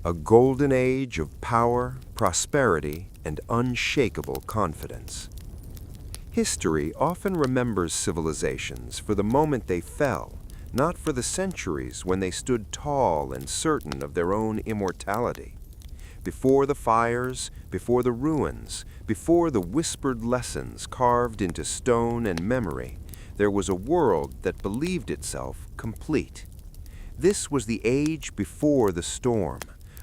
a golden age of power, prosperity, and unshakable confidence. History often remembers civilizations for the moment they fell, not for the centuries when they stood tall and certain of their own immortality. Before the fires, before the ruins, before the whispered lessons carved into stone and memory, there was a world that believed itself complete. This was the age before the storm,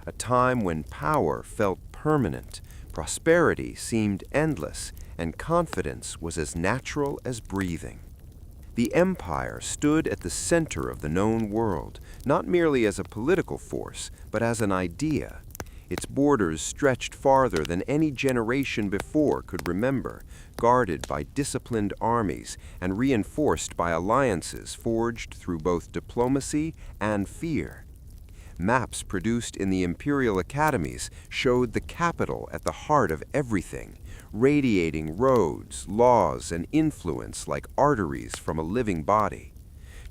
a time when power felt permanent, prosperity seemed endless, and confidence was as natural as breathing. The empire stood at the center of the known world, not merely as a political force, but as an idea. Its borders stretched farther than any generation before could remember, guarded by disciplined armies and reinforced by alliances forged through both diplomacy and fear. Maps produced in the imperial academies showed the capital at the heart of everything, radiating roads, laws, and influence like arteries from a living body.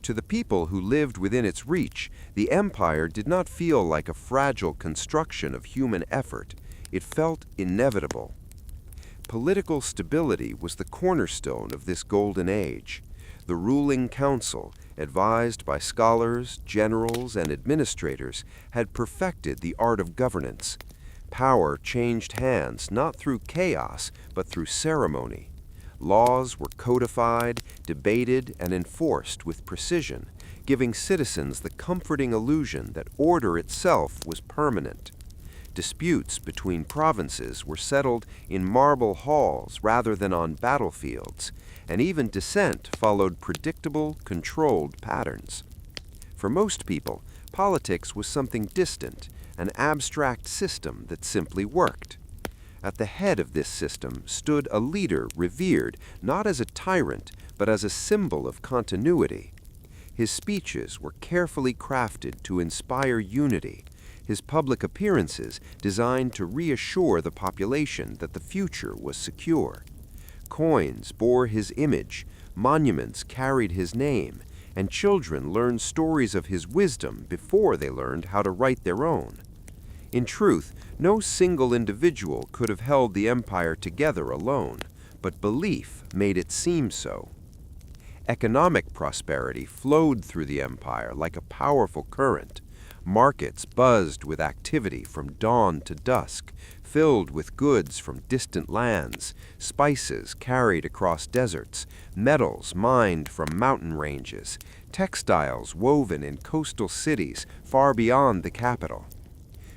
To the people who lived within its reach, the empire did not feel like a fragile construction of human effort. It felt inevitable. Political stability was the cornerstone of this golden age. The ruling council, advised by scholars, generals, and administrators, had perfected the art of governance. Power changed hands not through chaos, but through ceremony. Laws were codified, debated, and enforced with precision, giving citizens the comforting illusion that order itself was permanent. Disputes between provinces were settled in marble halls rather than on battlefields, and even dissent followed predictable, controlled patterns. For most people, politics was something distant, an abstract system that simply worked. At the head of this system stood a leader revered not as a tyrant, but as a symbol of continuity. His speeches were carefully crafted to inspire unity, his public appearances designed to reassure the population that the future was secure. Coins bore his image, monuments carried his name, and children learned stories of his wisdom before they learned how to write their own. In truth, no single individual could have held the empire together alone, but belief made it seem so. Economic prosperity flowed through the empire like a powerful current. Markets buzzed with activity from dawn to dusk, filled with goods from distant lands, spices carried across deserts, metals mined from mountain ranges, textiles woven in coastal cities far beyond the capital.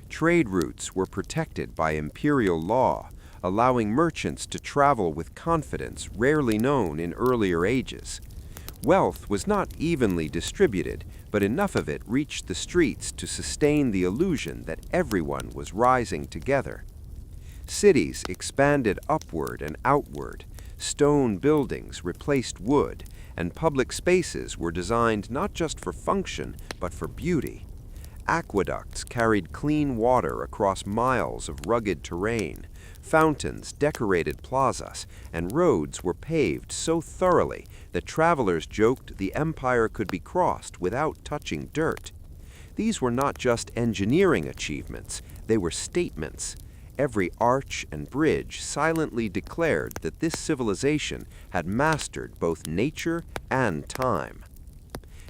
Trade routes were protected by imperial law, allowing merchants to travel with confidence rarely known in earlier ages. Wealth was not evenly distributed, but enough of it reached the streets to sustain the illusion that everyone was rising together. Cities expanded upward and outward, stone buildings replaced wood, and public spaces were designed not just for function, but for beauty. Aqueducts carried clean water across miles of rugged terrain, fountains decorated plazas, and roads were paved so thoroughly that travelers joked the empire could be crossed without touching dirt. These were not just engineering achievements, they were statements. Every arch and bridge silently declared that this civilization had mastered both nature and time.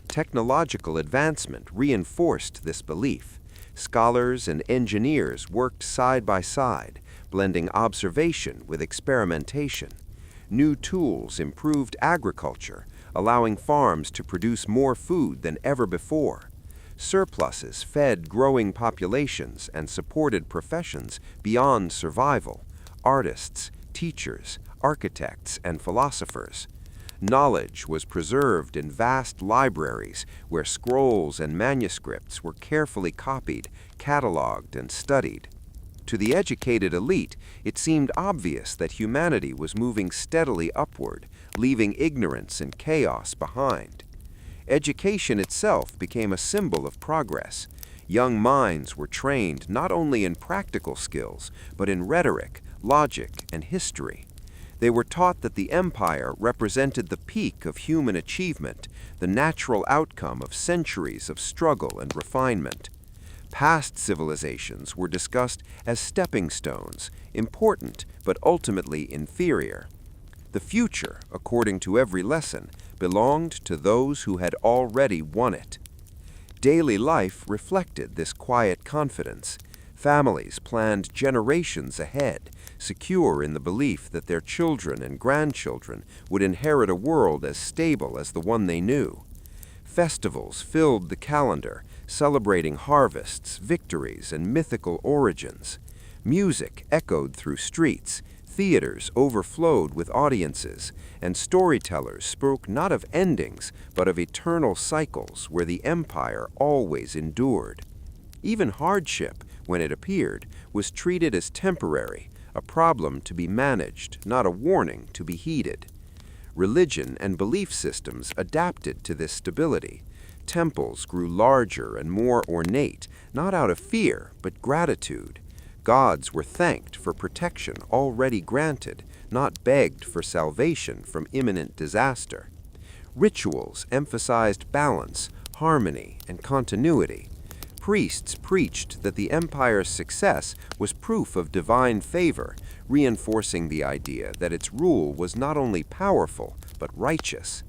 Technological advancement reinforced this belief. Scholars and engineers worked side by side, blending observation with experimentation. New tools improved agriculture, allowing farms to produce more food than ever before. Surpluses fed growing populations and supported professions beyond survival: artists, teachers, architects, and philosophers. Knowledge was preserved in vast libraries where scrolls and manuscripts were carefully copied, cataloged, and studied. To the educated elite, it seemed obvious that humanity was moving steadily upward, leaving ignorance and chaos behind. Education itself became a symbol of progress. Young minds were trained not only in practical skills, but in rhetoric, logic, and history. They were taught that the empire represented the peak of human achievement, the natural outcome of centuries of struggle and refinement. Past civilizations were discussed as stepping stones, important but ultimately inferior. The future, according to every lesson, belonged to those who had already won it. Daily life reflected this quiet confidence. Families planned generations ahead, secure in the belief that their children and grandchildren would inherit a world as stable as the one they knew. Festivals filled the calendar, celebrating harvests, victories, and mythical origins. Music echoed through streets, theaters overflowed with audiences, and storytellers spoke not of endings, but of eternal cycles where the empire always endured. Even hardship, when it appeared, was treated as temporary, a problem to be managed, not a warning to be heeded. Religion and belief systems adapted to this stability. Temples grew larger and more ornate, not out of fear, but gratitude. Gods were thanked for protection already granted, not begged for salvation from imminent disaster. Rituals emphasized balance, harmony, and continuity. Priests preached that the empire's success was proof of divine favor, reinforcing the idea that its rule was not only powerful, but righteous.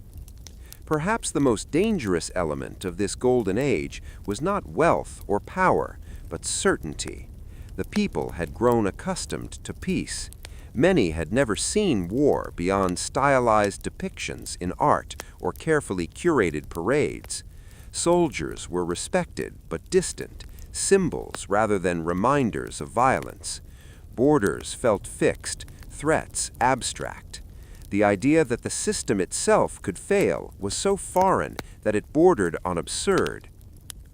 Perhaps the most dangerous element of this golden age was not wealth or power, but certainty. The people had grown accustomed to peace. Many had never seen war beyond stylized depictions in art or carefully curated parades. Soldiers were respected but distant, symbols rather than reminders of violence. Borders felt fixed, threats abstract. The idea that the system itself could fail was so foreign that it bordered on absurd.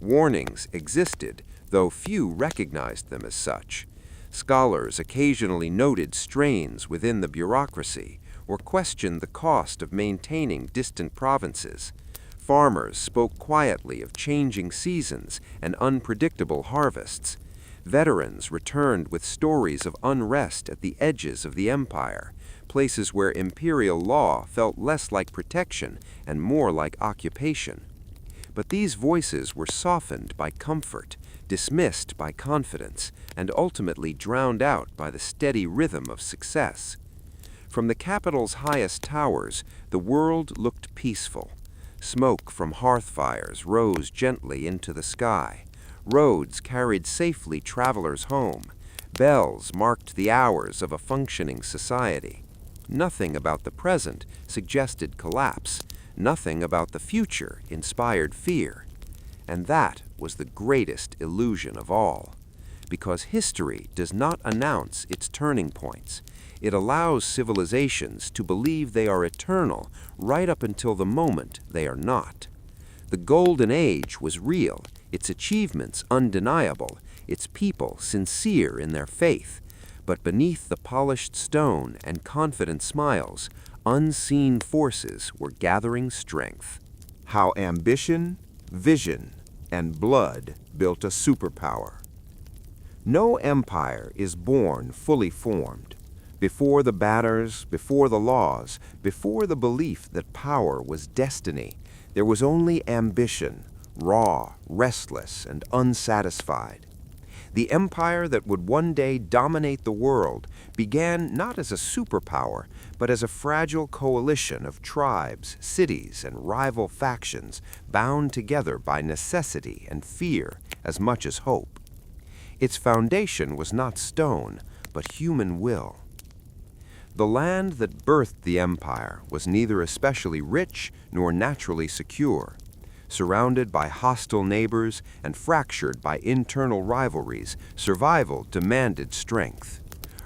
Warnings existed, though few recognized them as such. Scholars occasionally noted strains within the bureaucracy or questioned the cost of maintaining distant provinces. Farmers spoke quietly of changing seasons and unpredictable harvests. Veterans returned with stories of unrest at the edges of the empire, places where imperial law felt less like protection and more like occupation. But these voices were softened by comfort, dismissed by confidence, and ultimately drowned out by the steady rhythm of success. From the capital's highest towers, the world looked peaceful. Smoke from hearth fires rose gently into the sky. Roads carried safely travelers home. Bells marked the hours of a functioning society. Nothing about the present suggested collapse. Nothing about the future inspired fear. And that was the greatest illusion of all. Because history does not announce its turning points. It allows civilizations to believe they are eternal right up until the moment they are not. The Golden Age was real, its achievements undeniable, its people sincere in their faith. But beneath the polished stone and confident smiles, unseen forces were gathering strength. How ambition, vision, and blood built a superpower. No empire is born fully formed. Before the banners, before the laws, before the belief that power was destiny, there was only ambition, raw, restless, and unsatisfied. The empire that would one day dominate the world began not as a superpower, but as a fragile coalition of tribes, cities, and rival factions bound together by necessity and fear as much as hope. Its foundation was not stone, but human will. The land that birthed the empire was neither especially rich nor naturally secure. Surrounded by hostile neighbors and fractured by internal rivalries, survival demanded strength.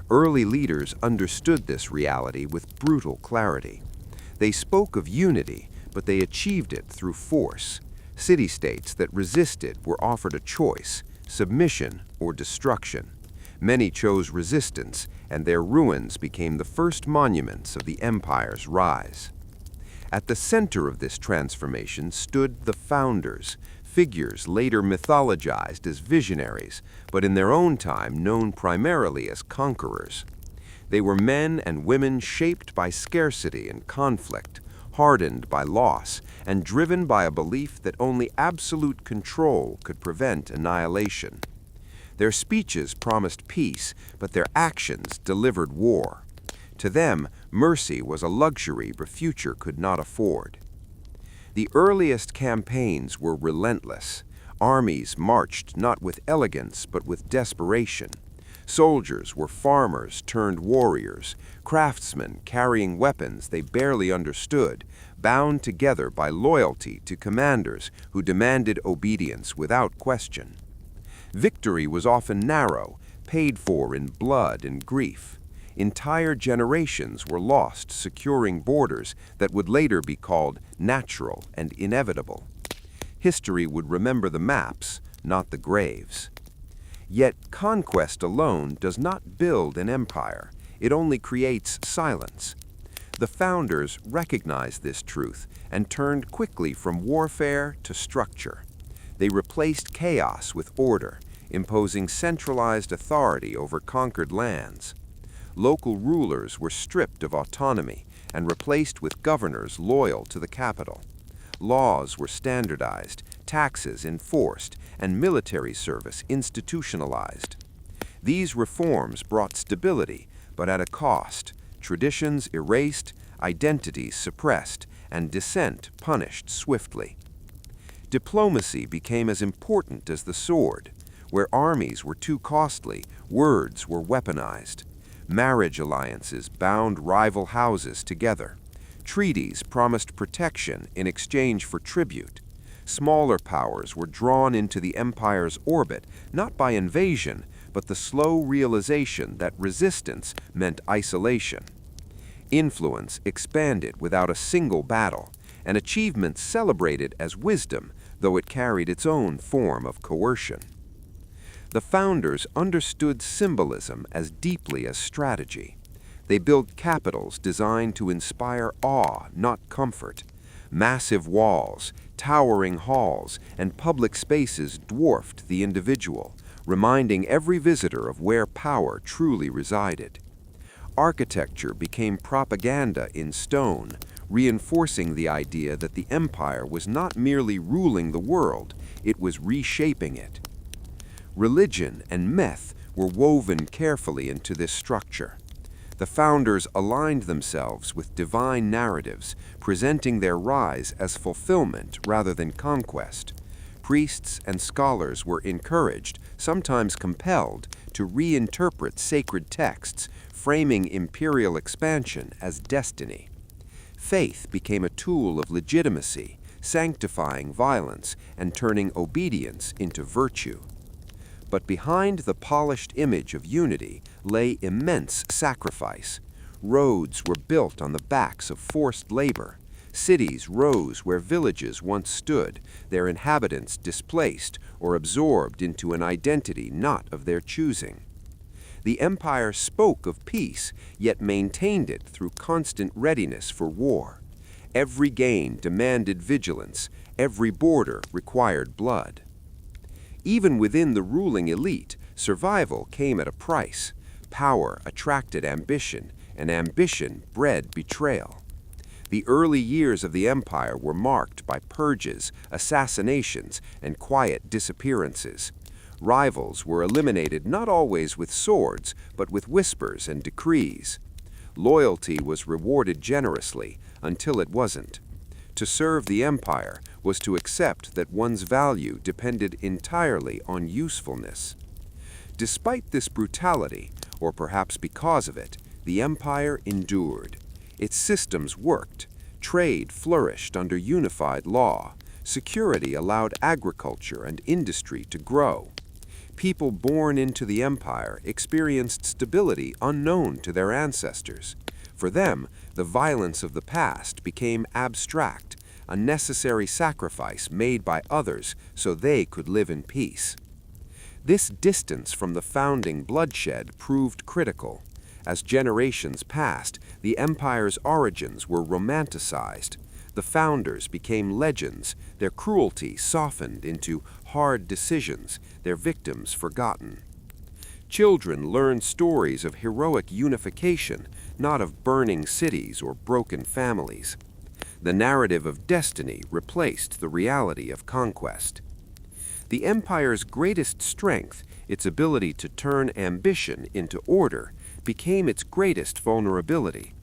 Early leaders understood this reality with brutal clarity. They spoke of unity, but they achieved it through force. City-states that resisted were offered a choice: submission or destruction. Many chose resistance, and their ruins became the first monuments of the empire's rise. At the center of this transformation stood the founders, figures later mythologized as visionaries, but in their own time known primarily as conquerors. They were men and women shaped by scarcity and conflict, hardened by loss and driven by a belief that only absolute control could prevent annihilation. Their speeches promised peace, but their actions delivered war. To them, mercy was a luxury the future could not afford. The earliest campaigns were relentless. Armies marched not with elegance but with desperation. Soldiers were farmers turned warriors, craftsmen carrying weapons they barely understood, bound together by loyalty to commanders who demanded obedience without question. Victory was often narrow, paid for in blood and grief. Entire generations were lost securing borders that would later be called natural and inevitable. History would remember the maps, not the graves. Yet conquest alone does not build an empire, it only creates silence. The founders recognized this truth and turned quickly from warfare to structure. They replaced chaos with order, imposing centralized authority over conquered lands. Local rulers were stripped of autonomy and replaced with governors loyal to the capital. Laws were standardized, taxes enforced, and military service institutionalized. These reforms brought stability, but at a cost. Traditions erased, identities suppressed, and dissent punished swiftly. Diplomacy became as important as the sword. Where armies were too costly, words were weaponized. Marriage alliances bound rival houses together. Treaties promised protection in exchange for tribute. Smaller powers were drawn into the empire's orbit, not by invasion, but the slow realization that resistance meant isolation. Influence expanded without a single battle, and achievement celebrated as wisdom, though it carried its own form of coercion. The founders understood symbolism as deeply as strategy. They built capitals designed to inspire awe, not comfort. Massive walls, towering halls, and public spaces dwarfed the individual, reminding every visitor of where power truly resided. Architecture became propaganda in stone, reinforcing the idea that the empire was not merely ruling the world, it was reshaping it. Religion and myth were woven carefully into this structure. The founders aligned themselves with divine narratives, presenting their rise as fulfillment rather than conquest. Priests and scholars were encouraged, sometimes compelled, to reinterpret sacred texts, framing imperial expansion as destiny. Faith became a tool of legitimacy, sanctifying violence and turning obedience into virtue. But behind the polished image of unity lay immense sacrifice. Roads were built on the backs of forced labor. Cities rose where villages once stood, their inhabitants displaced or absorbed into an identity not of their choosing. The empire spoke of peace, yet maintained it through constant readiness for war. Every gain demanded vigilance, every border required blood. Even within the ruling elite, survival came at a price. Power attracted ambition, and ambition bred betrayal. The early years of the empire were marked by purges, assassinations, and quiet disappearances. Rivals were eliminated not always with swords, but with whispers and decrees. Loyalty was rewarded generously until it wasn't. To serve the empire was to accept that one's value depended entirely on usefulness. Despite this brutality, or perhaps because of it, the empire endured. Its systems worked. Trade flourished under unified law. Security allowed agriculture and industry to grow. People born into the empire experienced stability unknown to their ancestors. For them, the violence of the past became abstract, a necessary sacrifice made by others so they could live in peace. This distance from the founding bloodshed proved critical. As generations passed, the empire's origins were romanticized. The founders became legends, their cruelty softened into hard decisions, their victims forgotten. Children learned stories of heroic unification, not of burning cities or broken families. The narrative of destiny replaced the reality of conquest. The empire's greatest strength, its ability to turn ambition into order, became its greatest vulnerability.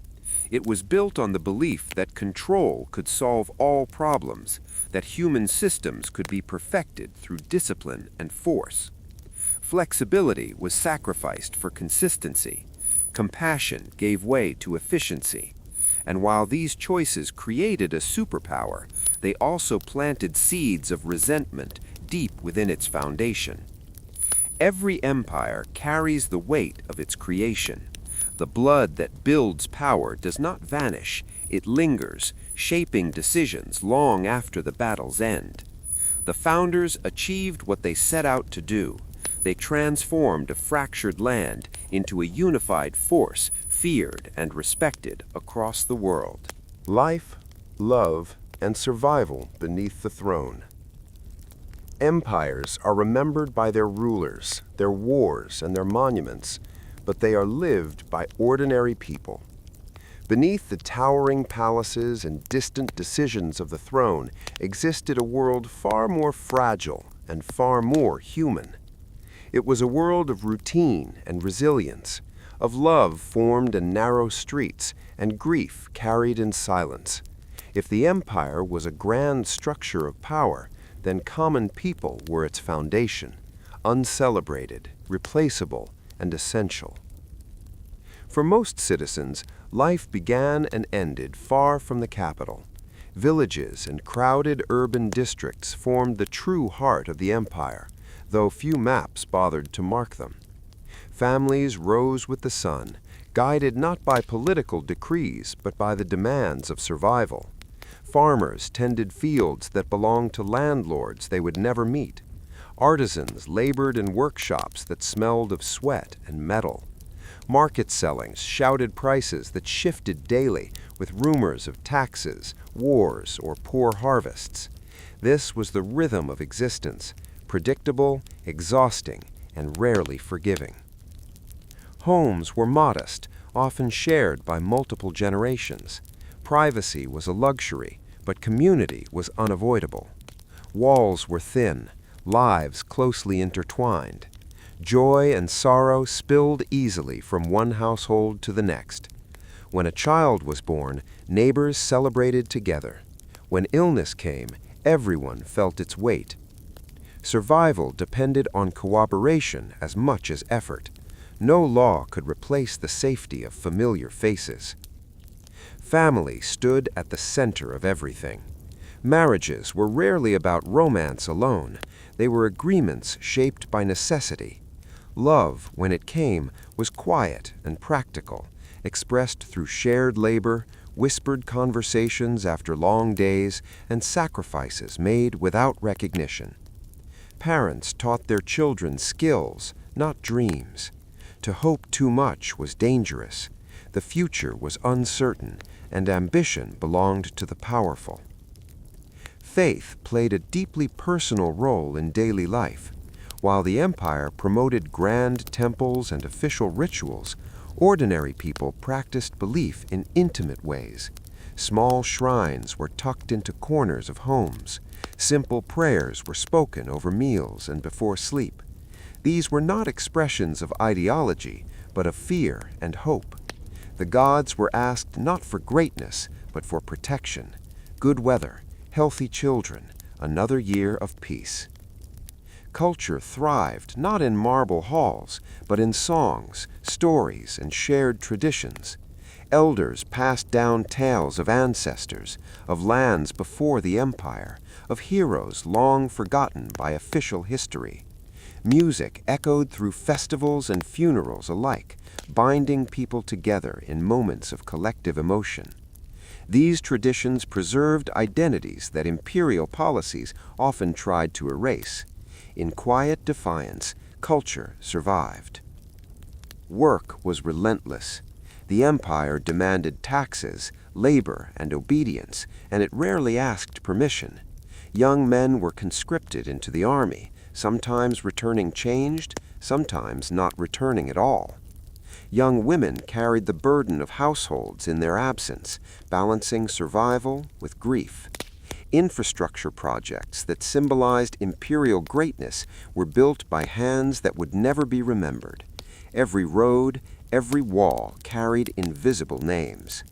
It was built on the belief that control could solve all problems, that human systems could be perfected through discipline and force. Flexibility was sacrificed for consistency. Compassion gave way to efficiency. And while these choices created a superpower, they also planted seeds of resentment deep within its foundation. Every empire carries the weight of its creation. The blood that builds power does not vanish, it lingers, shaping decisions long after the battle's end. The founders achieved what they set out to do. They transformed a fractured land into a unified force, feared and respected across the world. Life, love, and survival beneath the throne. Empires are remembered by their rulers, their wars, and their monuments, but they are lived by ordinary people. Beneath the towering palaces and distant decisions of the throne existed a world far more fragile and far more human. It was a world of routine and resilience, of love formed in narrow streets and grief carried in silence. If the empire was a grand structure of power, then common people were its foundation, uncelebrated, replaceable, and essential. For most citizens, life began and ended far from the capital. Villages and crowded urban districts formed the true heart of the empire, though few maps bothered to mark them. Families rose with the sun, guided not by political decrees but by the demands of survival. Farmers tended fields that belonged to landlords they would never meet. Artisans labored in workshops that smelled of sweat and metal. Market sellings shouted prices that shifted daily with rumors of taxes, wars, or poor harvests. This was the rhythm of existence, predictable, exhausting, and rarely forgiving. Homes were modest, often shared by multiple generations. Privacy was a luxury, but community was unavoidable. Walls were thin, lives closely intertwined. Joy and sorrow spilled easily from one household to the next. When a child was born, neighbors celebrated together. When illness came, everyone felt its weight. Survival depended on cooperation as much as effort. No law could replace the safety of familiar faces. Family stood at the center of everything. Marriages were rarely about romance alone. They were agreements shaped by necessity. Love, when it came, was quiet and practical, expressed through shared labor, whispered conversations after long days, and sacrifices made without recognition. Parents taught their children skills, not dreams. To hope too much was dangerous. The future was uncertain, and ambition belonged to the powerful. Faith played a deeply personal role in daily life. While the empire promoted grand temples and official rituals, ordinary people practiced belief in intimate ways. Small shrines were tucked into corners of homes. Simple prayers were spoken over meals and before sleep. These were not expressions of ideology, but of fear and hope. The gods were asked not for greatness, but for protection, good weather, healthy children, another year of peace. Culture thrived not in marble halls, but in songs, stories, and shared traditions. Elders passed down tales of ancestors, of lands before the empire, of heroes long forgotten by official history. Music echoed through festivals and funerals alike, binding people together in moments of collective emotion. These traditions preserved identities that imperial policies often tried to erase. In quiet defiance, culture survived. Work was relentless. The empire demanded taxes, labor, and obedience, and it rarely asked permission. Young men were conscripted into the army, sometimes returning changed, sometimes not returning at all. Young women carried the burden of households in their absence, balancing survival with grief. Infrastructure projects that symbolized imperial greatness were built by hands that would never be remembered. Every road, every wall carried invisible names.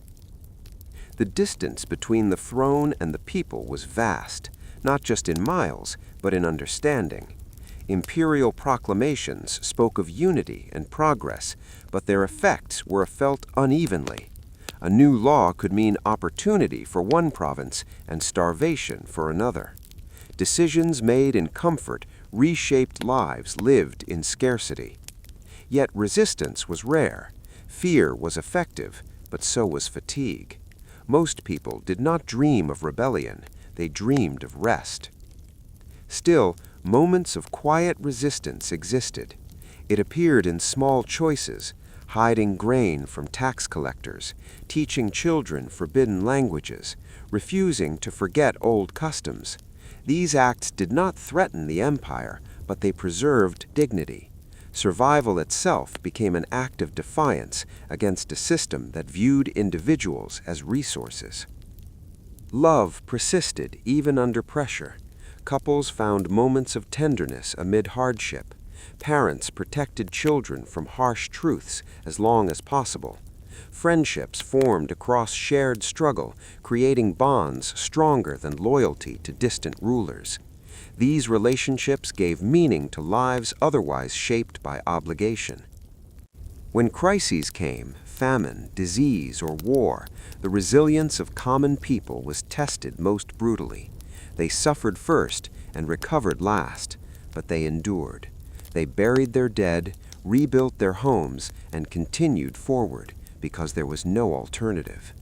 The distance between the throne and the people was vast, not just in miles, but in understanding. Imperial proclamations spoke of unity and progress, but their effects were felt unevenly. A new law could mean opportunity for one province and starvation for another. Decisions made in comfort reshaped lives lived in scarcity. Yet resistance was rare. Fear was effective, but so was fatigue. Most people did not dream of rebellion, they dreamed of rest. Still, moments of quiet resistance existed. It appeared in small choices, hiding grain from tax collectors, teaching children forbidden languages, refusing to forget old customs. These acts did not threaten the empire, but they preserved dignity. Survival itself became an act of defiance against a system that viewed individuals as resources. Love persisted even under pressure. Couples found moments of tenderness amid hardship. Parents protected children from harsh truths as long as possible. Friendships formed across shared struggle, creating bonds stronger than loyalty to distant rulers. These relationships gave meaning to lives otherwise shaped by obligation. When crises came, famine, disease, or war, the resilience of common people was tested most brutally. They suffered first and recovered last, but they endured. They buried their dead, rebuilt their homes, and continued forward because there was no alternative.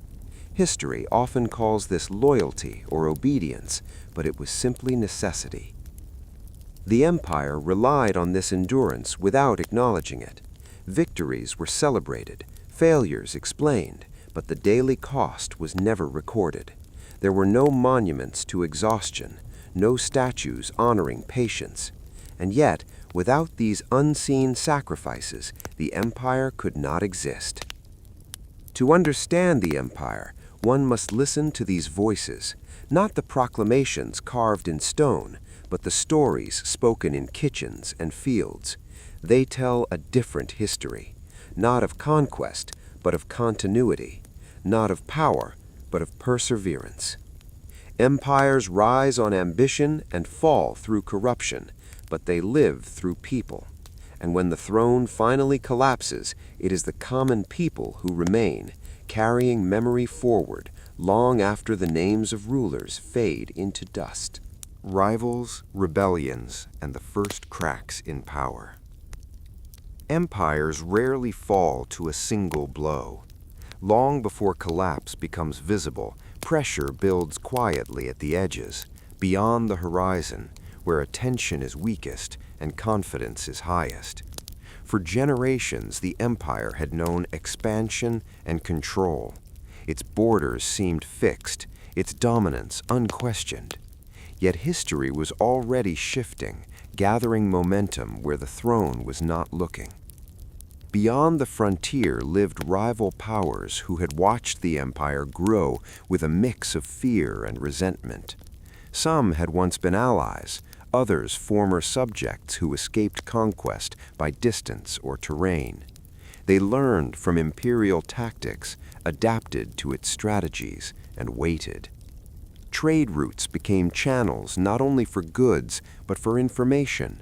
History often calls this loyalty or obedience, but it was simply necessity. The empire relied on this endurance without acknowledging it. Victories were celebrated, failures explained, but the daily cost was never recorded. There were no monuments to exhaustion, no statues honoring patience. And yet, without these unseen sacrifices, the empire could not exist. To understand the empire, one must listen to these voices, not the proclamations carved in stone, but the stories spoken in kitchens and fields. They tell a different history, not of conquest, but of continuity, not of power, but of perseverance. Empires rise on ambition and fall through corruption, but they live through people. And when the throne finally collapses, it is the common people who remain, carrying memory forward long after the names of rulers fade into dust. Rivals, rebellions, and the first cracks in power. Empires rarely fall to a single blow. Long before collapse becomes visible, pressure builds quietly at the edges, beyond the horizon, where attention is weakest and confidence is highest. For generations, the empire had known expansion and control. Its borders seemed fixed, its dominance unquestioned. Yet history was already shifting, gathering momentum where the throne was not looking. Beyond the frontier lived rival powers who had watched the empire grow with a mix of fear and resentment. Some had once been allies, others former subjects who escaped conquest by distance or terrain. They learned from imperial tactics, adapted to its strategies, and waited. Trade routes became channels not only for goods, but for information.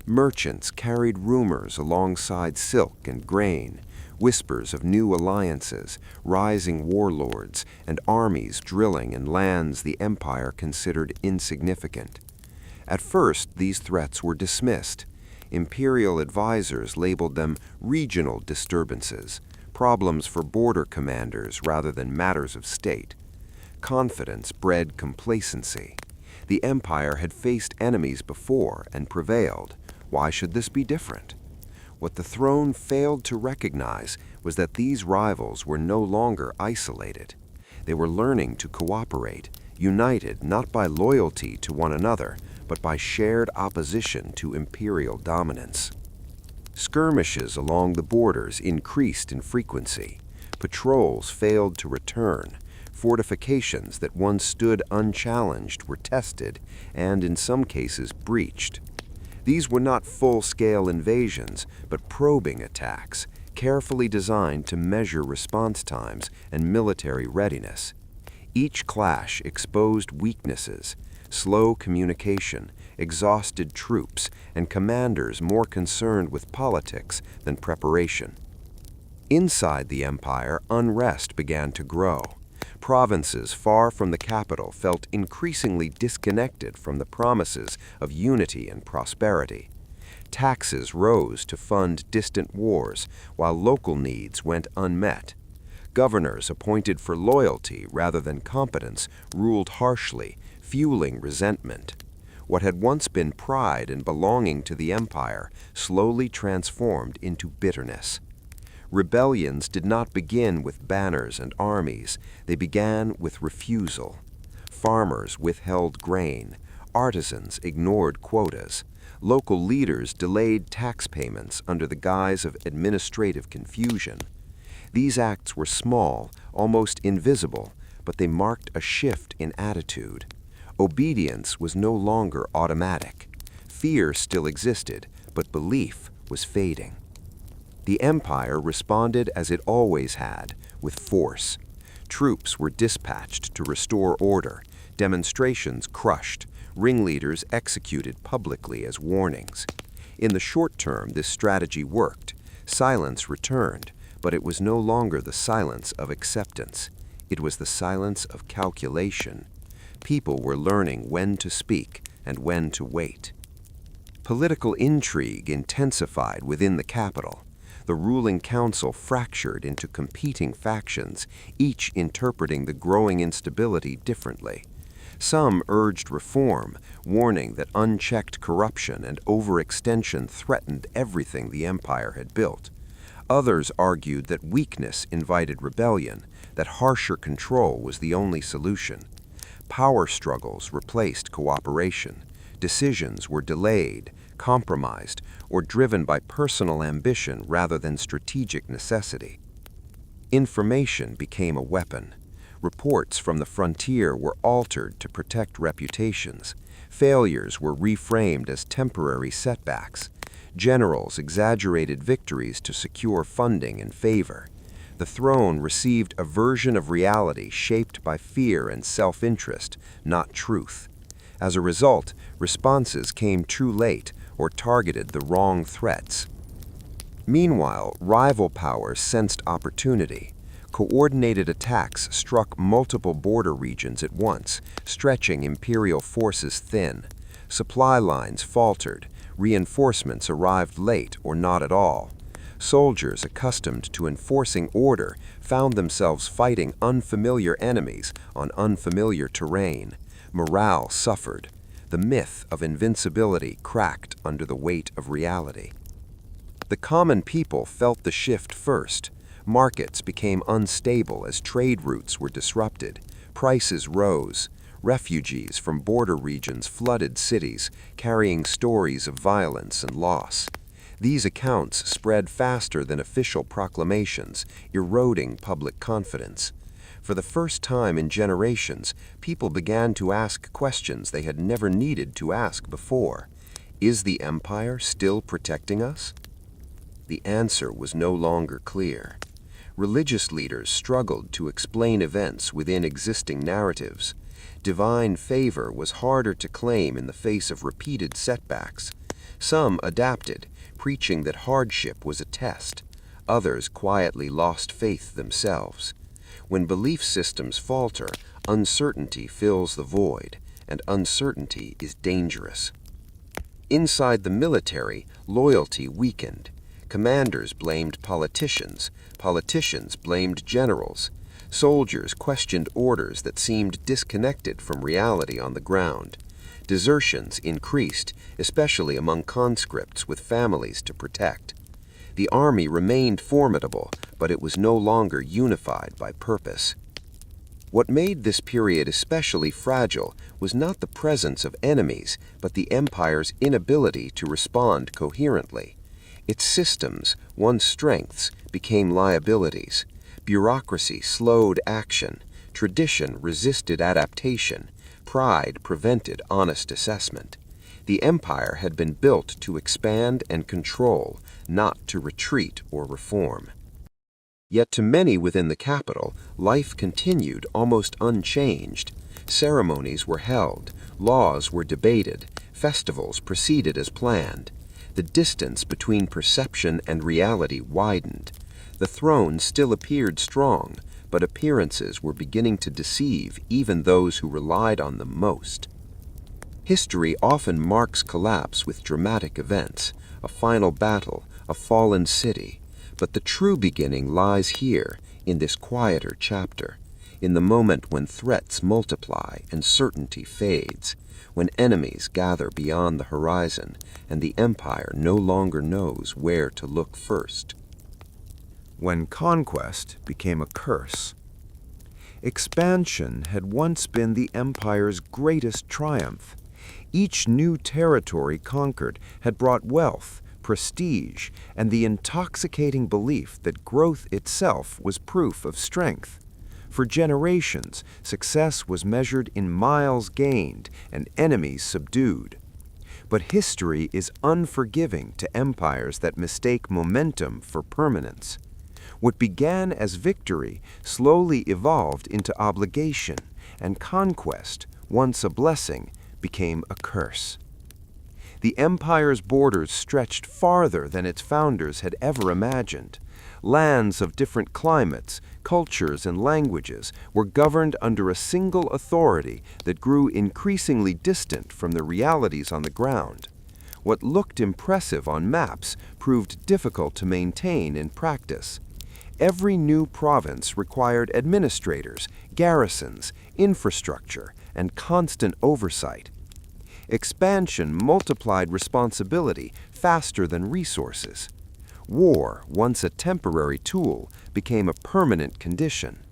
Merchants carried rumors alongside silk and grain, whispers of new alliances, rising warlords, and armies drilling in lands the empire considered insignificant. At first, these threats were dismissed. Imperial advisors labeled them regional disturbances, problems for border commanders rather than matters of state. Confidence bred complacency. The empire had faced enemies before and prevailed. Why should this be different? What the throne failed to recognize was that these rivals were no longer isolated. They were learning to cooperate, united not by loyalty to one another, but by shared opposition to imperial dominance. Skirmishes along the borders increased in frequency. Patrols failed to return. Fortifications that once stood unchallenged were tested and, in some cases, breached. These were not full-scale invasions, but probing attacks, carefully designed to measure response times and military readiness. Each clash exposed weaknesses: slow communication, exhausted troops, and commanders more concerned with politics than preparation. Inside the empire, unrest began to grow. Provinces far from the capital felt increasingly disconnected from the promises of unity and prosperity. Taxes rose to fund distant wars, while local needs went unmet. Governors appointed for loyalty rather than competence ruled harshly, fueling resentment. What had once been pride in belonging to the empire slowly transformed into bitterness. Rebellions did not begin with banners and armies. They began with refusal. Farmers withheld grain. Artisans ignored quotas. Local leaders delayed tax payments under the guise of administrative confusion. These acts were small, almost invisible, but they marked a shift in attitude. Obedience was no longer automatic. Fear still existed, but belief was fading. The empire responded as it always had, with force. Troops were dispatched to restore order, demonstrations crushed, ringleaders executed publicly as warnings. In the short term, this strategy worked. Silence returned, but it was no longer the silence of acceptance. It was the silence of calculation. People were learning when to speak and when to wait. Political intrigue intensified within the capital. The ruling council fractured into competing factions, each interpreting the growing instability differently. Some urged reform, warning that unchecked corruption and overextension threatened everything the empire had built. Others argued that weakness invited rebellion, that harsher control was the only solution. Power struggles replaced cooperation. Decisions were delayed, compromised, or driven by personal ambition rather than strategic necessity. Information became a weapon. Reports from the frontier were altered to protect reputations. Failures were reframed as temporary setbacks. Generals exaggerated victories to secure funding and favor. The throne received a version of reality shaped by fear and self-interest, not truth. As a result, responses came too late or targeted the wrong threats. Meanwhile, rival powers sensed opportunity. Coordinated attacks struck multiple border regions at once, stretching imperial forces thin. Supply lines faltered. Reinforcements arrived late or not at all. Soldiers accustomed to enforcing order found themselves fighting unfamiliar enemies on unfamiliar terrain. Morale suffered. The myth of invincibility cracked under the weight of reality. The common people felt the shift first. Markets became unstable as trade routes were disrupted. Prices rose. Refugees from border regions flooded cities, carrying stories of violence and loss. These accounts spread faster than official proclamations, eroding public confidence. For the first time in generations, people began to ask questions they had never needed to ask before. Is the empire still protecting us? The answer was no longer clear. Religious leaders struggled to explain events within existing narratives. Divine favor was harder to claim in the face of repeated setbacks. Some adapted, preaching that hardship was a test. Others quietly lost faith themselves. When belief systems falter, uncertainty fills the void, and uncertainty is dangerous. Inside the military, loyalty weakened. Commanders blamed politicians. Politicians blamed generals. Soldiers questioned orders that seemed disconnected from reality on the ground. Desertions increased, especially among conscripts with families to protect. The army remained formidable, but it was no longer unified by purpose. What made this period especially fragile was not the presence of enemies, but the empire's inability to respond coherently. Its systems, once strengths, became liabilities. Bureaucracy slowed action. Tradition resisted adaptation. Pride prevented honest assessment. The empire had been built to expand and control, not to retreat or reform. Yet to many within the capital, life continued almost unchanged. Ceremonies were held, laws were debated, festivals proceeded as planned. The distance between perception and reality widened. The throne still appeared strong, but appearances were beginning to deceive even those who relied on them most. History often marks collapse with dramatic events, a final battle, a fallen city. But the true beginning lies here, in this quieter chapter, in the moment when threats multiply and certainty fades, when enemies gather beyond the horizon and the empire no longer knows where to look first. When conquest became a curse. Expansion had once been the empire's greatest triumph. Each new territory conquered had brought wealth, prestige, and the intoxicating belief that growth itself was proof of strength. For generations, success was measured in miles gained and enemies subdued. But history is unforgiving to empires that mistake momentum for permanence. What began as victory slowly evolved into obligation, and conquest, once a blessing, became a curse. The empire's borders stretched farther than its founders had ever imagined. Lands of different climates, cultures, and languages were governed under a single authority that grew increasingly distant from the realities on the ground. What looked impressive on maps proved difficult to maintain in practice. Every new province required administrators, garrisons, infrastructure, and constant oversight. Expansion multiplied responsibility faster than resources. War, once a temporary tool, became a permanent condition.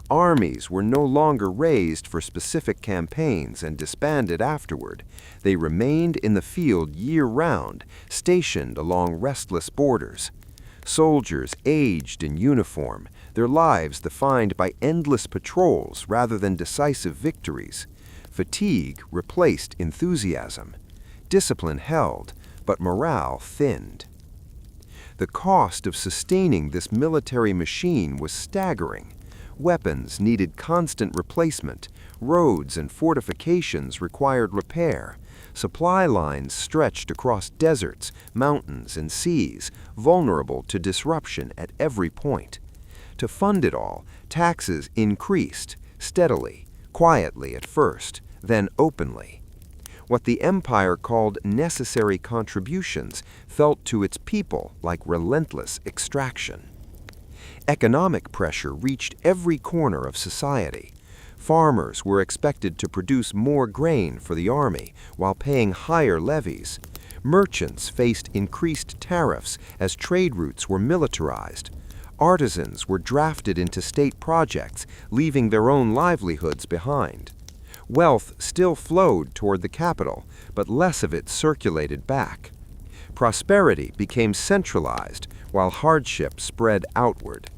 Armies were no longer raised for specific campaigns and disbanded afterward. They remained in the field year-round, stationed along restless borders. Soldiers aged in uniform, their lives defined by endless patrols rather than decisive victories. Fatigue replaced enthusiasm. Discipline held, but morale thinned. The cost of sustaining this military machine was staggering. Weapons needed constant replacement. Roads and fortifications required repair. Supply lines stretched across deserts, mountains, and seas, vulnerable to disruption at every point. To fund it all, taxes increased, steadily, quietly at first, then openly. What the empire called necessary contributions felt to its people like relentless extraction. Economic pressure reached every corner of society. Farmers were expected to produce more grain for the army while paying higher levies. Merchants faced increased tariffs as trade routes were militarized. Artisans were drafted into state projects, leaving their own livelihoods behind. Wealth still flowed toward the capital, but less of it circulated back. Prosperity became centralized, while hardship spread outward.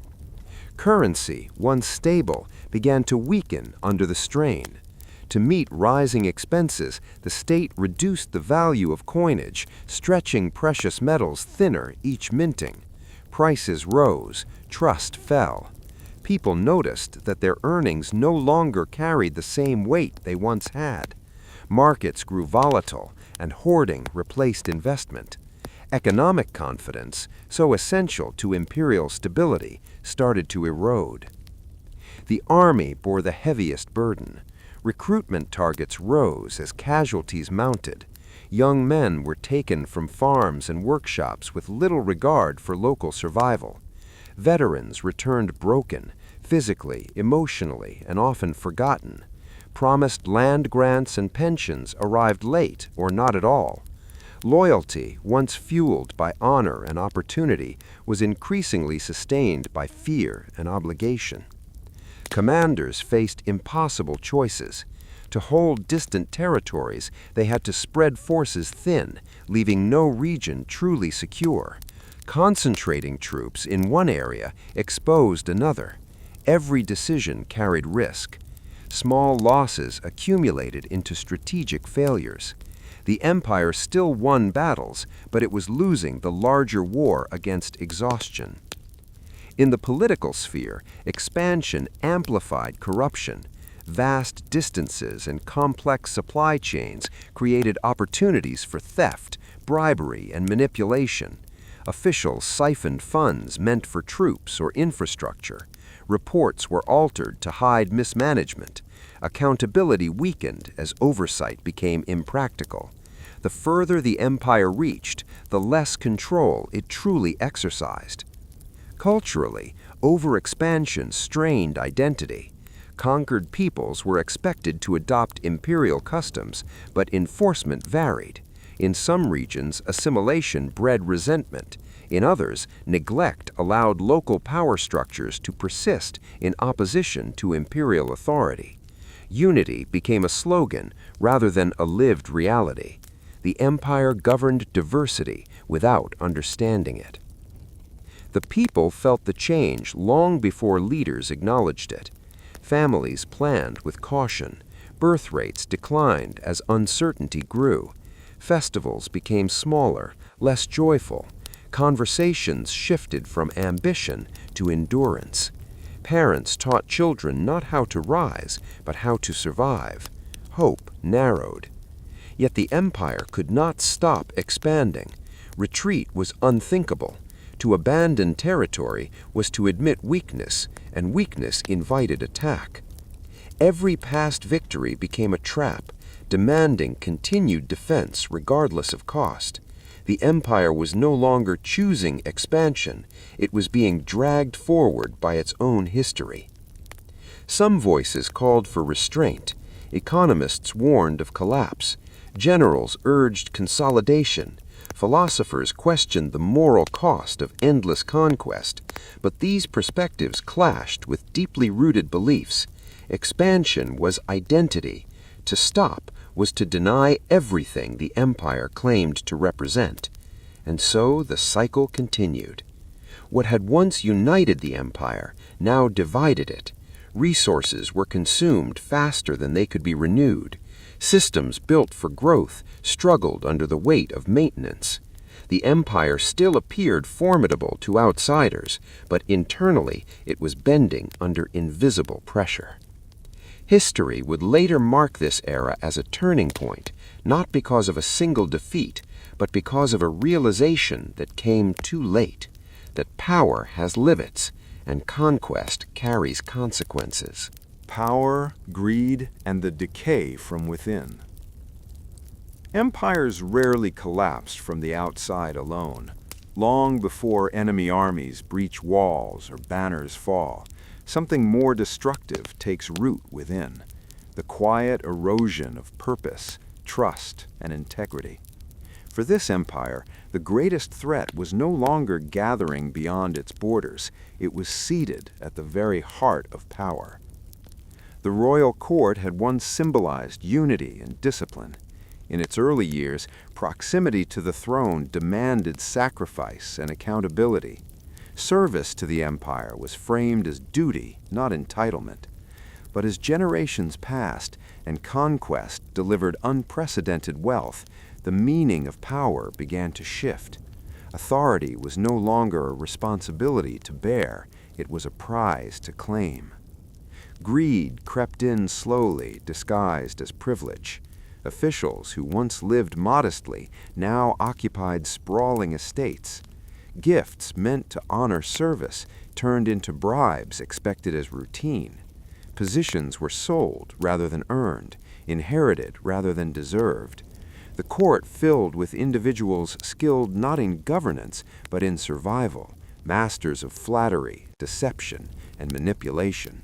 Currency, once stable, began to weaken under the strain. To meet rising expenses, the state reduced the value of coinage, stretching precious metals thinner each minting. Prices rose, trust fell. People noticed that their earnings no longer carried the same weight they once had. Markets grew volatile, and hoarding replaced investment. Economic confidence, so essential to imperial stability, started to erode. The army bore the heaviest burden. Recruitment targets rose as casualties mounted. Young men were taken from farms and workshops with little regard for local survival. Veterans returned broken, physically, emotionally, and often forgotten. Promised land grants and pensions arrived late or not at all. Loyalty, once fueled by honor and opportunity, was increasingly sustained by fear and obligation. Commanders faced impossible choices. To hold distant territories, they had to spread forces thin, leaving no region truly secure. Concentrating troops in one area exposed another. Every decision carried risk. Small losses accumulated into strategic failures. The empire still won battles, but it was losing the larger war against exhaustion. In the political sphere, expansion amplified corruption. Vast distances and complex supply chains created opportunities for theft, bribery, and manipulation. Officials siphoned funds meant for troops or infrastructure. Reports were altered to hide mismanagement. Accountability weakened as oversight became impractical. The further the empire reached, the less control it truly exercised. Culturally, overexpansion strained identity. Conquered peoples were expected to adopt imperial customs, but enforcement varied. In some regions, assimilation bred resentment. In others, neglect allowed local power structures to persist in opposition to imperial authority. Unity became a slogan rather than a lived reality. The empire governed diversity without understanding it. The people felt the change long before leaders acknowledged it. Families planned with caution. Birth rates declined as uncertainty grew. Festivals became smaller, less joyful. Conversations shifted from ambition to endurance. Parents taught children not how to rise, but how to survive. Hope narrowed. Yet the empire could not stop expanding. Retreat was unthinkable. To abandon territory was to admit weakness, and weakness invited attack. Every past victory became a trap, demanding continued defense regardless of cost. The empire was no longer choosing expansion, it was being dragged forward by its own history. Some voices called for restraint. Economists warned of collapse. Generals urged consolidation. Philosophers questioned the moral cost of endless conquest, but these perspectives clashed with deeply rooted beliefs. Expansion was identity. To stop was to deny everything the empire claimed to represent. And so the cycle continued. What had once united the empire now divided it. Resources were consumed faster than they could be renewed. Systems built for growth struggled under the weight of maintenance. The empire still appeared formidable to outsiders, but internally it was bending under invisible pressure. History would later mark this era as a turning point, not because of a single defeat, but because of a realization that came too late, that power has limits and conquest carries consequences. Power, greed, and the decay from within. Empires rarely collapsed from the outside alone. Long before enemy armies breach walls or banners fall, something more destructive takes root within: the quiet erosion of purpose, trust, and integrity. For this empire, the greatest threat was no longer gathering beyond its borders, it was seated at the very heart of power. The royal court had once symbolized unity and discipline. In its early years, proximity to the throne demanded sacrifice and accountability. Service to the empire was framed as duty, not entitlement. But as generations passed and conquest delivered unprecedented wealth, the meaning of power began to shift. Authority was no longer a responsibility to bear, it was a prize to claim. Greed crept in slowly, disguised as privilege. Officials who once lived modestly now occupied sprawling estates. Gifts meant to honor service turned into bribes expected as routine. Positions were sold rather than earned, inherited rather than deserved. The court filled with individuals skilled not in governance but in survival, masters of flattery, deception, and manipulation.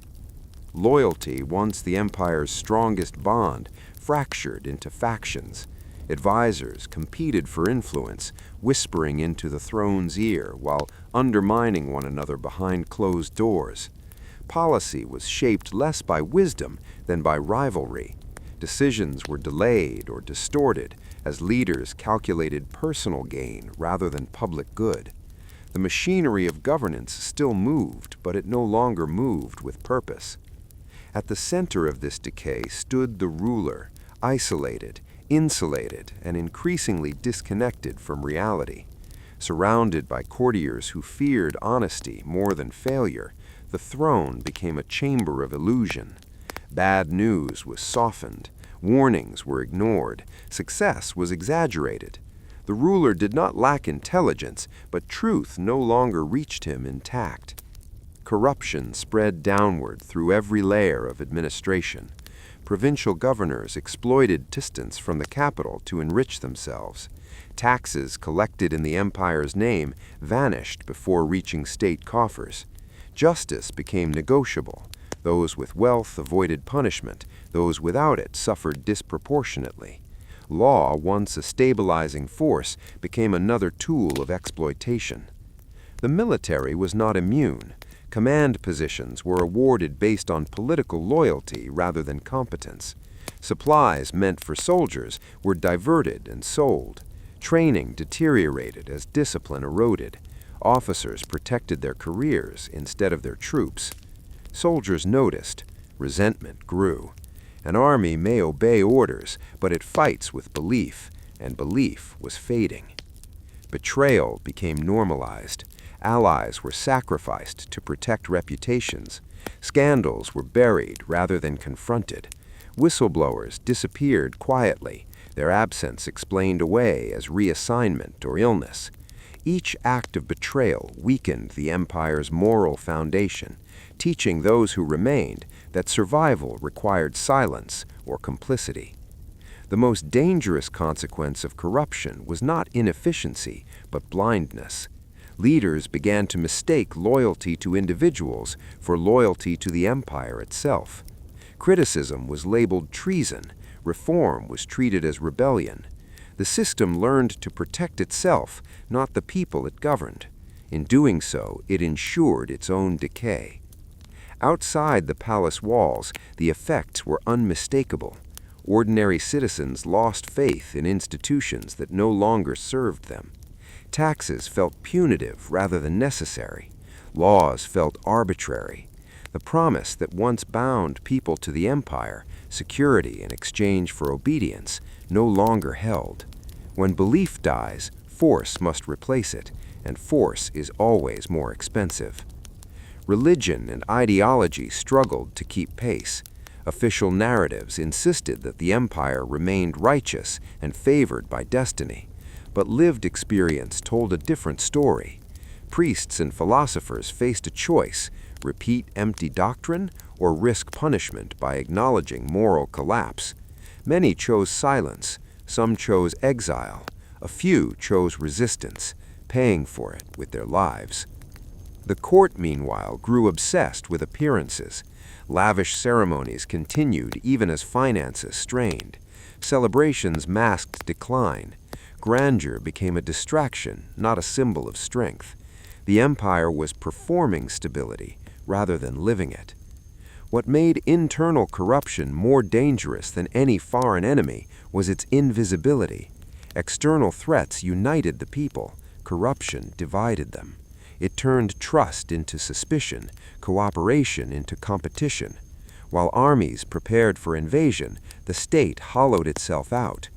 Loyalty, once the empire's strongest bond, fractured into factions. Advisors competed for influence, whispering into the throne's ear while undermining one another behind closed doors. Policy was shaped less by wisdom than by rivalry. Decisions were delayed or distorted as leaders calculated personal gain rather than public good. The machinery of governance still moved, but it no longer moved with purpose. At the center of this decay stood the ruler, isolated, insulated, and increasingly disconnected from reality. Surrounded by courtiers who feared honesty more than failure, the throne became a chamber of illusion. Bad news was softened, warnings were ignored, success was exaggerated. The ruler did not lack intelligence, but truth no longer reached him intact. Corruption spread downward through every layer of administration. Provincial governors exploited distance from the capital to enrich themselves. Taxes collected in the empire's name vanished before reaching state coffers. Justice became negotiable. Those with wealth avoided punishment. Those without it suffered disproportionately. Law, once a stabilizing force, became another tool of exploitation. The military was not immune. Command positions were awarded based on political loyalty rather than competence. Supplies meant for soldiers were diverted and sold. Training deteriorated as discipline eroded. Officers protected their careers instead of their troops. Soldiers noticed. Resentment grew. An army may obey orders, but it fights with belief, and belief was fading. Betrayal became normalized. Allies were sacrificed to protect reputations. Scandals were buried rather than confronted. Whistleblowers disappeared quietly, their absence explained away as reassignment or illness. Each act of betrayal weakened the empire's moral foundation, teaching those who remained that survival required silence or complicity. The most dangerous consequence of corruption was not inefficiency, but blindness. Leaders began to mistake loyalty to individuals for loyalty to the empire itself. Criticism was labeled treason. Reform was treated as rebellion. The system learned to protect itself, not the people it governed. In doing so, it ensured its own decay. Outside the palace walls, the effects were unmistakable. Ordinary citizens lost faith in institutions that no longer served them. Taxes felt punitive rather than necessary. Laws felt arbitrary. The promise that once bound people to the empire, security in exchange for obedience, no longer held. When belief dies, force must replace it, and force is always more expensive. Religion and ideology struggled to keep pace. Official narratives insisted that the empire remained righteous and favored by destiny. But lived experience told a different story. Priests and philosophers faced a choice: repeat empty doctrine or risk punishment by acknowledging moral collapse. Many chose silence, some chose exile, a few chose resistance, paying for it with their lives. The court, meanwhile, grew obsessed with appearances. Lavish ceremonies continued even as finances strained. Celebrations masked decline. Grandeur became a distraction, not a symbol of strength. The empire was performing stability rather than living it. What made internal corruption more dangerous than any foreign enemy was its invisibility. External threats united the people. Corruption divided them. It turned trust into suspicion, cooperation into competition. While armies prepared for invasion, the state hollowed itself out.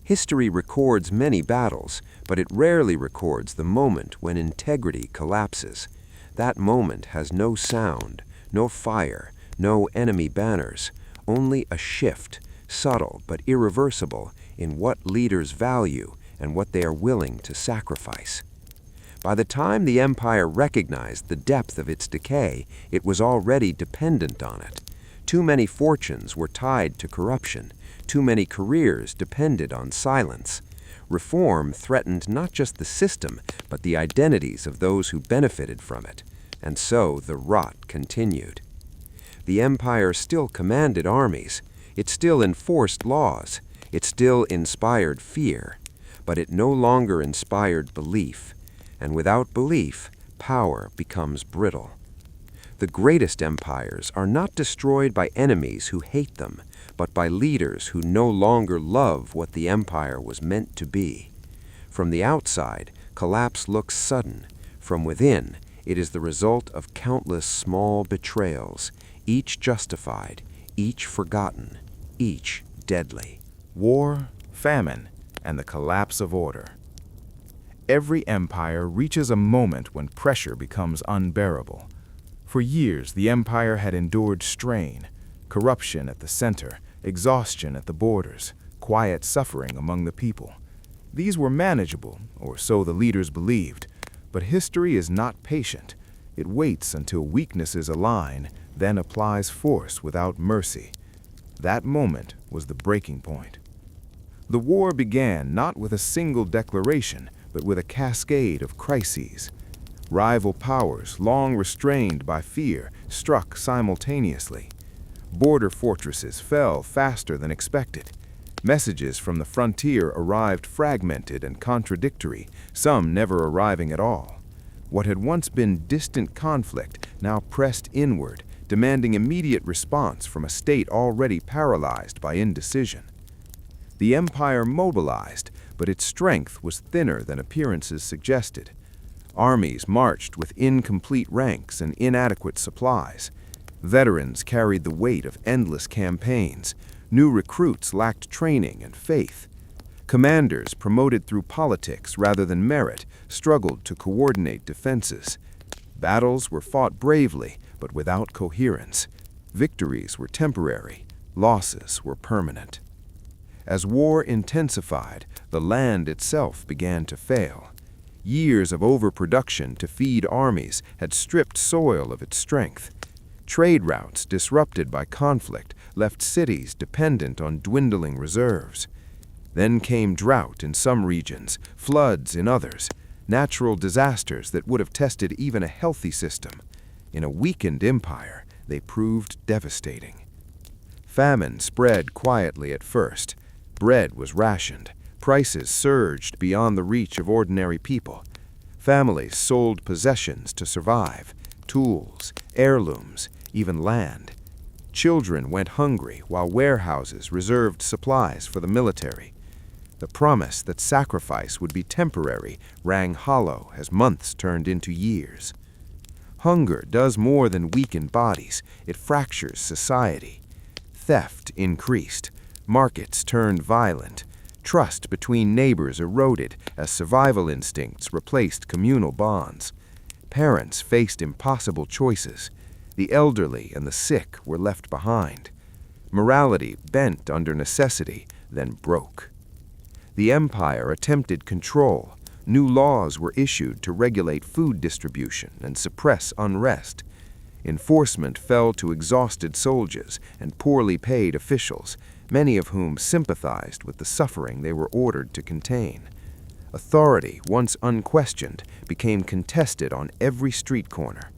History records many battles, but it rarely records the moment when integrity collapses. That moment has no sound, no fire, no enemy banners, only a shift, subtle but irreversible, in what leaders value and what they are willing to sacrifice. By the time the empire recognized the depth of its decay, it was already dependent on it. Too many fortunes were tied to corruption. Too many careers depended on silence. Reform threatened not just the system, but the identities of those who benefited from it. And so the rot continued. The empire still commanded armies. It still enforced laws. It still inspired fear. But it no longer inspired belief. And without belief, power becomes brittle. The greatest empires are not destroyed by enemies who hate them, but by leaders who no longer love what the empire was meant to be. From the outside, collapse looks sudden. From within, it is the result of countless small betrayals, each justified, each forgotten, each deadly. War, famine, and the collapse of order. Every empire reaches a moment when pressure becomes unbearable. For years, the empire had endured strain, corruption at the center, exhaustion at the borders, quiet suffering among the people. These were manageable, or so the leaders believed, but history is not patient. It waits until weaknesses align, then applies force without mercy. That moment was the breaking point. The war began not with a single declaration, but with a cascade of crises. Rival powers, long restrained by fear, struck simultaneously. Border fortresses fell faster than expected. Messages from the frontier arrived fragmented and contradictory, some never arriving at all. What had once been distant conflict now pressed inward, demanding immediate response from a state already paralyzed by indecision. The empire mobilized, but its strength was thinner than appearances suggested. Armies marched with incomplete ranks and inadequate supplies. Veterans carried the weight of endless campaigns. New recruits lacked training and faith. Commanders, promoted through politics rather than merit, struggled to coordinate defenses. Battles were fought bravely, but without coherence. Victories were temporary, losses were permanent. As war intensified, the land itself began to fail. Years of overproduction to feed armies had stripped soil of its strength. Trade routes disrupted by conflict left cities dependent on dwindling reserves. Then came drought in some regions, floods in others, natural disasters that would have tested even a healthy system. In a weakened empire, they proved devastating. Famine spread quietly at first. Bread was rationed. Prices surged beyond the reach of ordinary people. Families sold possessions to survive, tools, heirlooms, even land. Children went hungry while warehouses reserved supplies for the military. The promise that sacrifice would be temporary rang hollow as months turned into years. Hunger does more than weaken bodies, it fractures society. Theft increased. Markets turned violent. Trust between neighbors eroded as survival instincts replaced communal bonds. Parents faced impossible choices. The elderly and the sick were left behind. Morality bent under necessity, then broke. The empire attempted control. New laws were issued to regulate food distribution and suppress unrest. Enforcement fell to exhausted soldiers and poorly paid officials, many of whom sympathized with the suffering they were ordered to contain. Authority, once unquestioned, became contested on every street corner.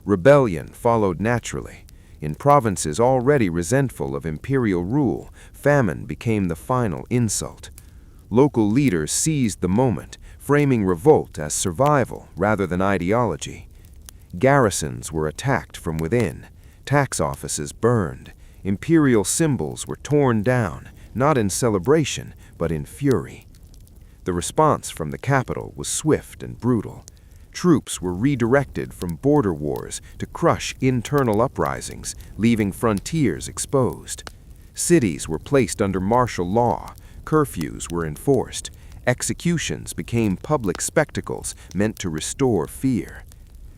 Rebellion followed naturally. In provinces already resentful of imperial rule, famine became the final insult. Local leaders seized the moment, framing revolt as survival rather than ideology. Garrisons were attacked from within. Tax offices burned. Imperial symbols were torn down, not in celebration, but in fury. The response from the capital was swift and brutal. Troops were redirected from border wars to crush internal uprisings, leaving frontiers exposed. Cities were placed under martial law. Curfews were enforced. Executions became public spectacles meant to restore fear.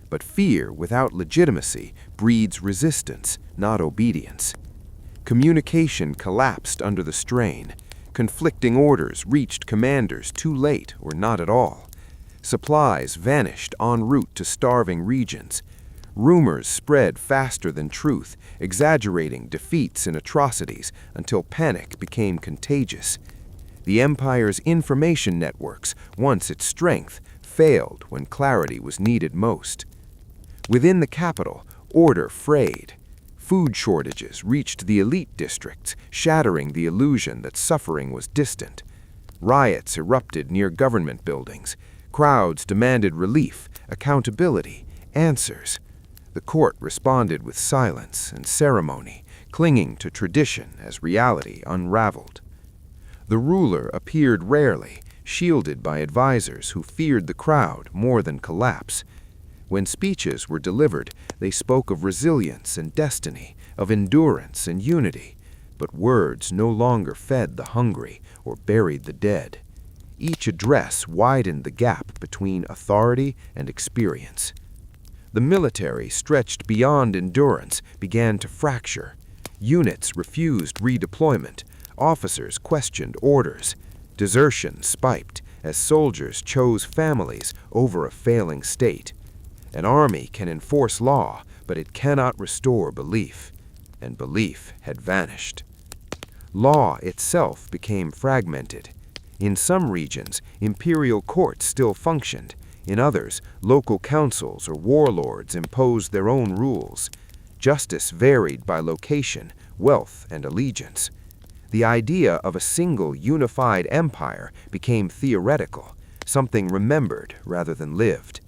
But fear without legitimacy breeds resistance, not obedience. Communication collapsed under the strain. Conflicting orders reached commanders too late or not at all. Supplies vanished en route to starving regions. Rumors spread faster than truth, exaggerating defeats and atrocities until panic became contagious. The empire's information networks, once its strength, failed when clarity was needed most. Within the capital, order frayed. Food shortages reached the elite districts, shattering the illusion that suffering was distant. Riots erupted near government buildings. Crowds demanded relief, accountability, answers. The court responded with silence and ceremony, clinging to tradition as reality unraveled. The ruler appeared rarely, shielded by advisors who feared the crowd more than collapse. When speeches were delivered, they spoke of resilience and destiny, of endurance and unity, but words no longer fed the hungry or buried the dead. Each address widened the gap between authority and experience. The military, stretched beyond endurance, began to fracture. Units refused redeployment. Officers questioned orders. Desertion spiked as soldiers chose families over a failing state. An army can enforce law, but it cannot restore belief, and belief had vanished. Law itself became fragmented. In some regions, imperial courts still functioned. In others, local councils or warlords imposed their own rules. Justice varied by location, wealth, and allegiance. The idea of a single unified empire became theoretical, something remembered rather than lived.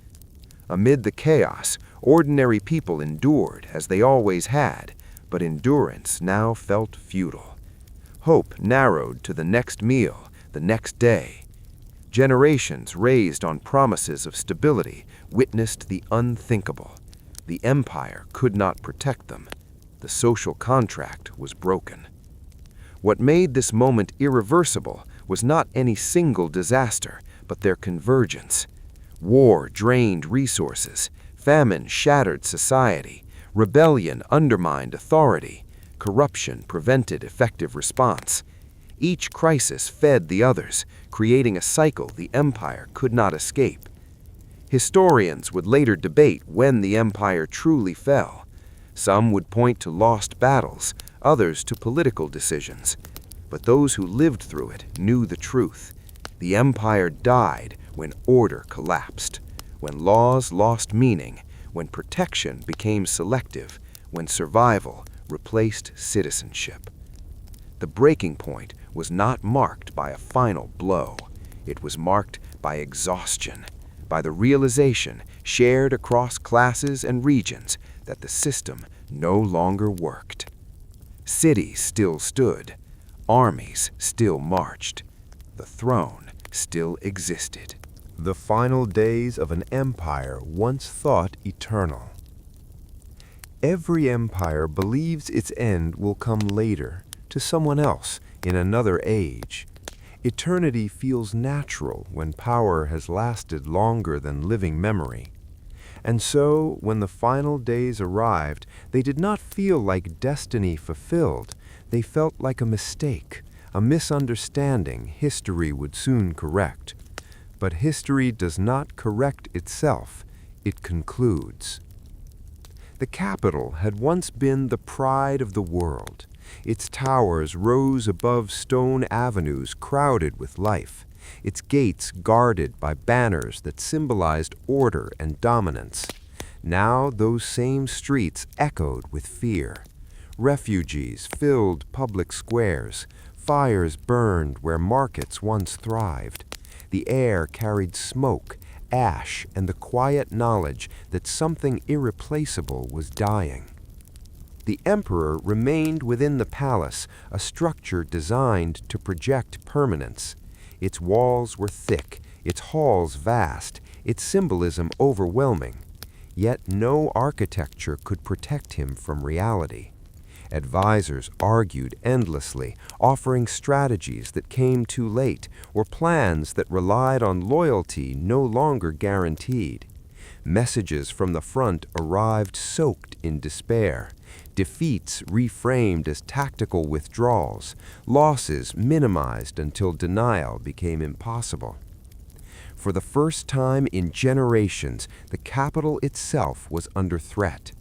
Amid the chaos, ordinary people endured as they always had, but endurance now felt futile. Hope narrowed to the next meal, the next day. Generations raised on promises of stability witnessed the unthinkable. The empire could not protect them. The social contract was broken. What made this moment irreversible was not any single disaster, but their convergence. War drained resources, famine shattered society, rebellion undermined authority, corruption prevented effective response. Each crisis fed the others, creating a cycle the empire could not escape. Historians would later debate when the empire truly fell. Some would point to lost battles, others to political decisions. But those who lived through it knew the truth. The empire died when order collapsed, when laws lost meaning, when protection became selective, when survival replaced citizenship. The breaking point was not marked by a final blow. It was marked by exhaustion, by the realization, shared across classes and regions, that the system no longer worked. Cities still stood, armies still marched, the throne still existed. The final days of an empire once thought eternal. Every empire believes its end will come later, to someone else, in another age. Eternity feels natural when power has lasted longer than living memory. And so, when the final days arrived, they did not feel like destiny fulfilled. They felt like a mistake, a misunderstanding history would soon correct. But history does not correct itself, it concludes. The capital had once been the pride of the world. Its towers rose above stone avenues crowded with life, its gates guarded by banners that symbolized order and dominance. Now those same streets echoed with fear. Refugees filled public squares, fires burned where markets once thrived. The air carried smoke, ash, and the quiet knowledge that something irreplaceable was dying. The emperor remained within the palace, a structure designed to project permanence. Its walls were thick, its halls vast, its symbolism overwhelming. Yet no architecture could protect him from reality. Advisors argued endlessly, offering strategies that came too late, or plans that relied on loyalty no longer guaranteed. Messages from the front arrived soaked in despair. Defeats reframed as tactical withdrawals, losses minimized until denial became impossible. For the first time in generations, the capital itself was under threat.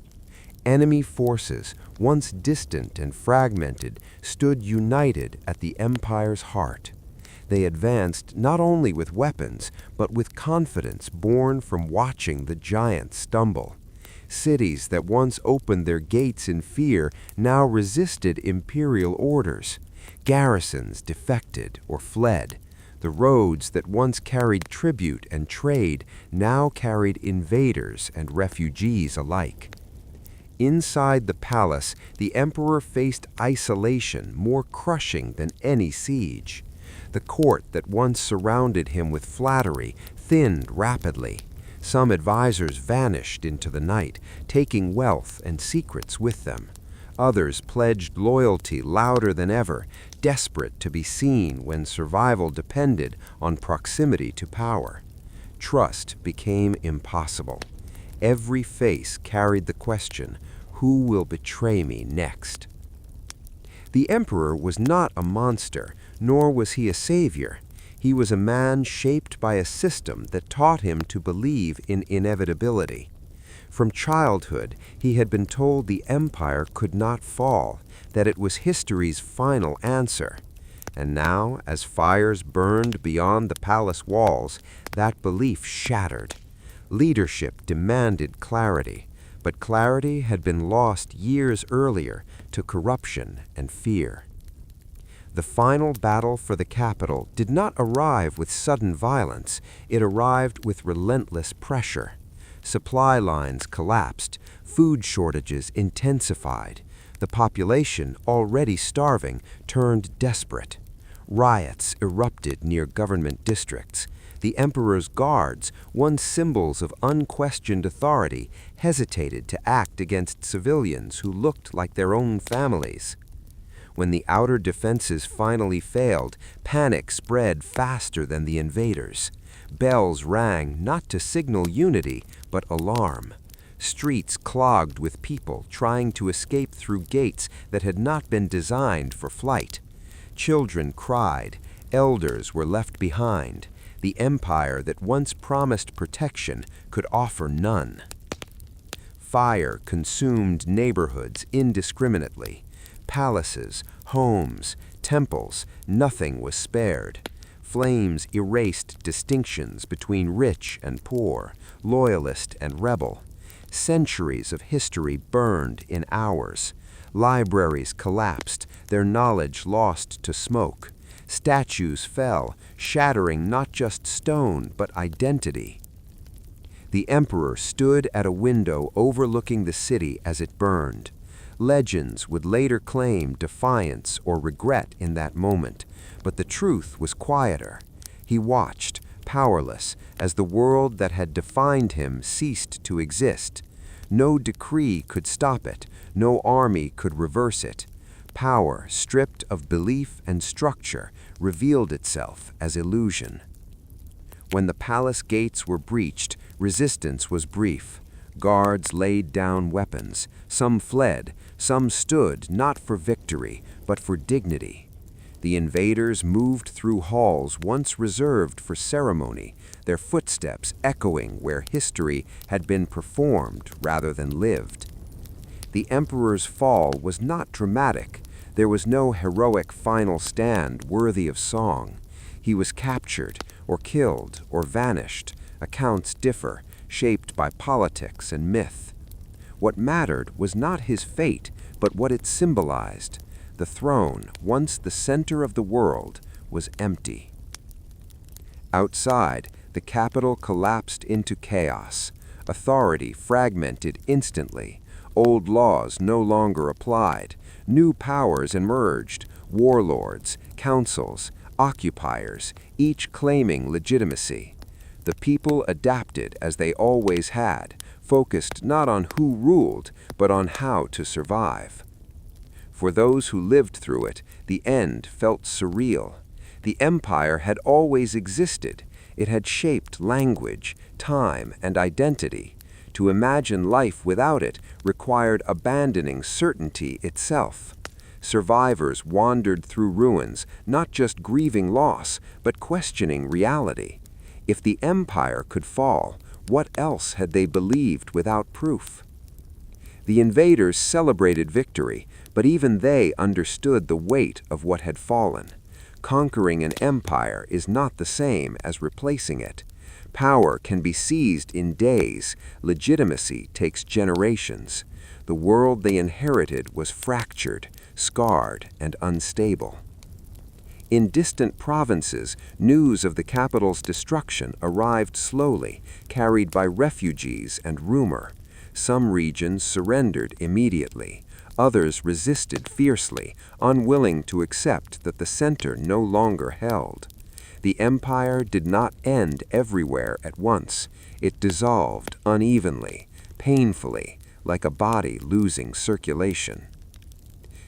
Enemy forces, once distant and fragmented, stood united at the empire's heart. They advanced not only with weapons, but with confidence born from watching the giants stumble. Cities that once opened their gates in fear now resisted imperial orders. Garrisons defected or fled. The roads that once carried tribute and trade now carried invaders and refugees alike. Inside the palace, the emperor faced isolation more crushing than any siege. The court that once surrounded him with flattery thinned rapidly. Some advisors vanished into the night, taking wealth and secrets with them. Others pledged loyalty louder than ever, desperate to be seen when survival depended on proximity to power. Trust became impossible. Every face carried the question, who will betray me next? The emperor was not a monster, nor was he a savior. He was a man shaped by a system that taught him to believe in inevitability. From childhood, he had been told the empire could not fall, that it was history's final answer. And now, as fires burned beyond the palace walls, that belief shattered. Leadership demanded clarity, but clarity had been lost years earlier to corruption and fear. The final battle for the capital did not arrive with sudden violence, it arrived with relentless pressure. Supply lines collapsed, food shortages intensified. The population, already starving, turned desperate. Riots erupted near government districts. The emperor's guards, once symbols of unquestioned authority, hesitated to act against civilians who looked like their own families. When the outer defenses finally failed, panic spread faster than the invaders. Bells rang not to signal unity, but alarm. Streets clogged with people trying to escape through gates that had not been designed for flight. Children cried, elders were left behind. The empire that once promised protection could offer none. Fire consumed neighborhoods indiscriminately. Palaces, homes, temples, nothing was spared. Flames erased distinctions between rich and poor, loyalist and rebel. Centuries of history burned in hours. Libraries collapsed, their knowledge lost to smoke. Statues fell, shattering not just stone but identity. The emperor stood at a window overlooking the city as it burned. Legends would later claim defiance or regret in that moment, but the truth was quieter. He watched, powerless, as the world that had defined him ceased to exist. No decree could stop it, no army could reverse it. Power, stripped of belief and structure, revealed itself as illusion. When the palace gates were breached, resistance was brief. Guards laid down weapons, some fled, some stood not for victory, but for dignity. The invaders moved through halls once reserved for ceremony, their footsteps echoing where history had been performed rather than lived. The emperor's fall was not dramatic. There was no heroic final stand worthy of song. He was captured, or killed, or vanished. Accounts differ, shaped by politics and myth. What mattered was not his fate, but what it symbolized. The throne, once the center of the world, was empty. Outside, the capital collapsed into chaos. Authority fragmented instantly. Old laws no longer applied. New powers emerged, warlords, councils, occupiers, each claiming legitimacy. The people adapted as they always had, focused not on who ruled, but on how to survive. For those who lived through it, the end felt surreal. The empire had always existed. It had shaped language, time, and identity. To imagine life without it required abandoning certainty itself. Survivors wandered through ruins, not just grieving loss, but questioning reality. If the empire could fall, what else had they believed without proof? The invaders celebrated victory, but even they understood the weight of what had fallen. Conquering an empire is not the same as replacing it. Power can be seized in days. Legitimacy takes generations. The world they inherited was fractured, scarred, and unstable. In distant provinces, news of the capital's destruction arrived slowly, carried by refugees and rumor. Some regions surrendered immediately. Others resisted fiercely, unwilling to accept that the center no longer held. The empire did not end everywhere at once. It dissolved unevenly, painfully, like a body losing circulation.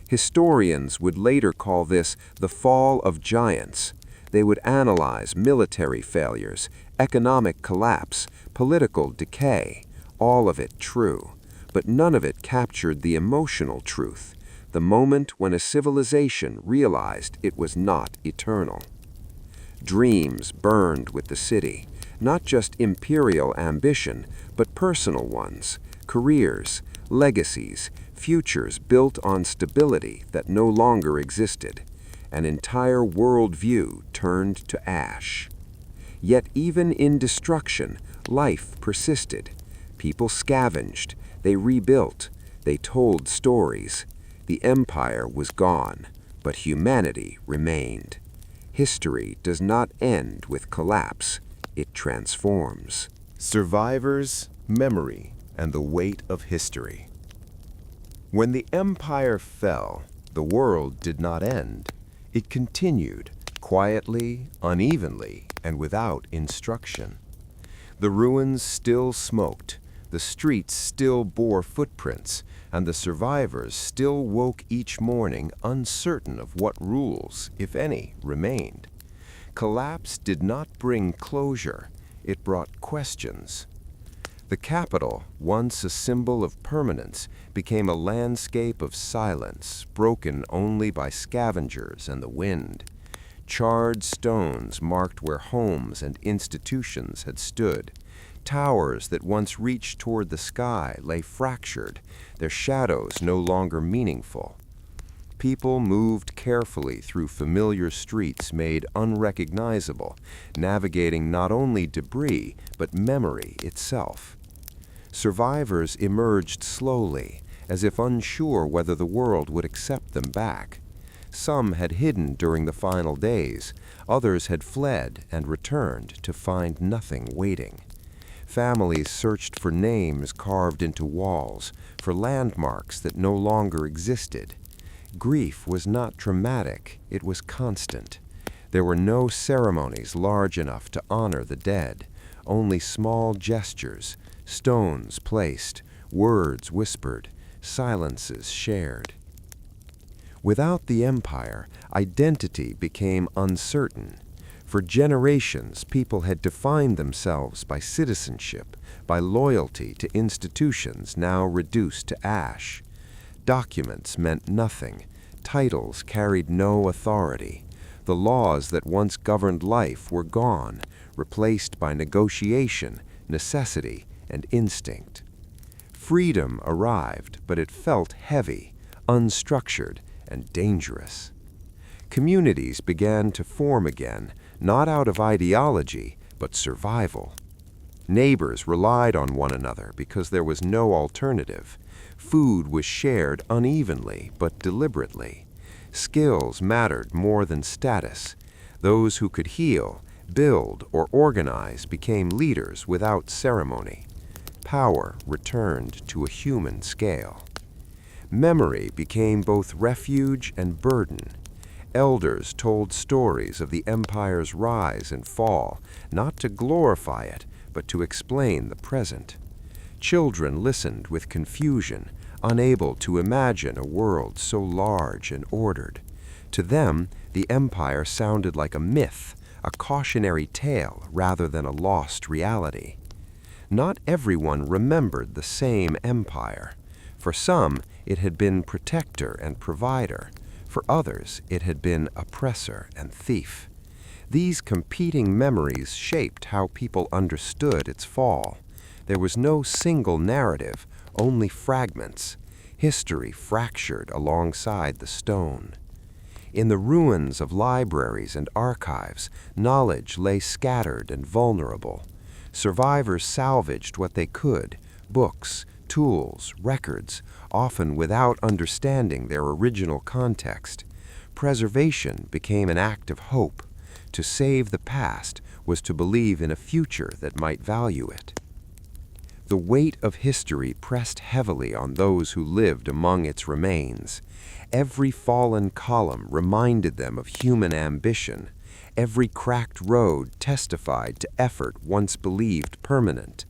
Historians would later call this the fall of giants. They would analyze military failures, economic collapse, political decay, all of it true, but none of it captured the emotional truth, the moment when a civilization realized it was not eternal. Dreams burned with the city, not just imperial ambition, but personal ones, careers, legacies, futures built on stability that no longer existed. An entire worldview turned to ash. Yet even in destruction, life persisted. People scavenged, they rebuilt, they told stories. The empire was gone, but humanity remained. History does not end with collapse, it transforms. Survivors, memory, and the weight of history. When the empire fell, the world did not end. It continued, quietly, unevenly, and without instruction. The ruins still smoked, the streets still bore footprints, and the survivors still woke each morning uncertain of what rules, if any, remained. Collapse did not bring closure, it brought questions. The capital, once a symbol of permanence, became a landscape of silence, broken only by scavengers and the wind. Charred stones marked where homes and institutions had stood. Towers that once reached toward the sky lay fractured, their shadows no longer meaningful. People moved carefully through familiar streets made unrecognizable, navigating not only debris, but memory itself. Survivors emerged slowly, as if unsure whether the world would accept them back. Some had hidden during the final days, others had fled and returned to find nothing waiting. Families searched for names carved into walls, for landmarks that no longer existed. Grief was not dramatic, it was constant. There were no ceremonies large enough to honor the dead, only small gestures, stones placed, words whispered, silences shared. Without the empire, identity became uncertain. For generations, people had defined themselves by citizenship, by loyalty to institutions now reduced to ash. Documents meant nothing. Titles carried no authority. The laws that once governed life were gone, replaced by negotiation, necessity, and instinct. Freedom arrived, but it felt heavy, unstructured, and dangerous. Communities began to form again, not out of ideology, but survival. Neighbors relied on one another because there was no alternative. Food was shared unevenly but deliberately. Skills mattered more than status. Those who could heal, build, or organize became leaders without ceremony. Power returned to a human scale. Memory became both refuge and burden. Elders told stories of the empire's rise and fall, not to glorify it, but to explain the present. Children listened with confusion, unable to imagine a world so large and ordered. To them, the empire sounded like a myth, a cautionary tale rather than a lost reality. Not everyone remembered the same empire. For some, it had been protector and provider. For others, it had been oppressor and thief. These competing memories shaped how people understood its fall. There was no single narrative, only fragments. History fractured alongside the stone. In the ruins of libraries and archives, knowledge lay scattered and vulnerable. Survivors salvaged what they could, books, tools, records, often without understanding their original context. Preservation became an act of hope. To save the past was to believe in a future that might value it. The weight of history pressed heavily on those who lived among its remains. Every fallen column reminded them of human ambition. Every cracked road testified to effort once believed permanent.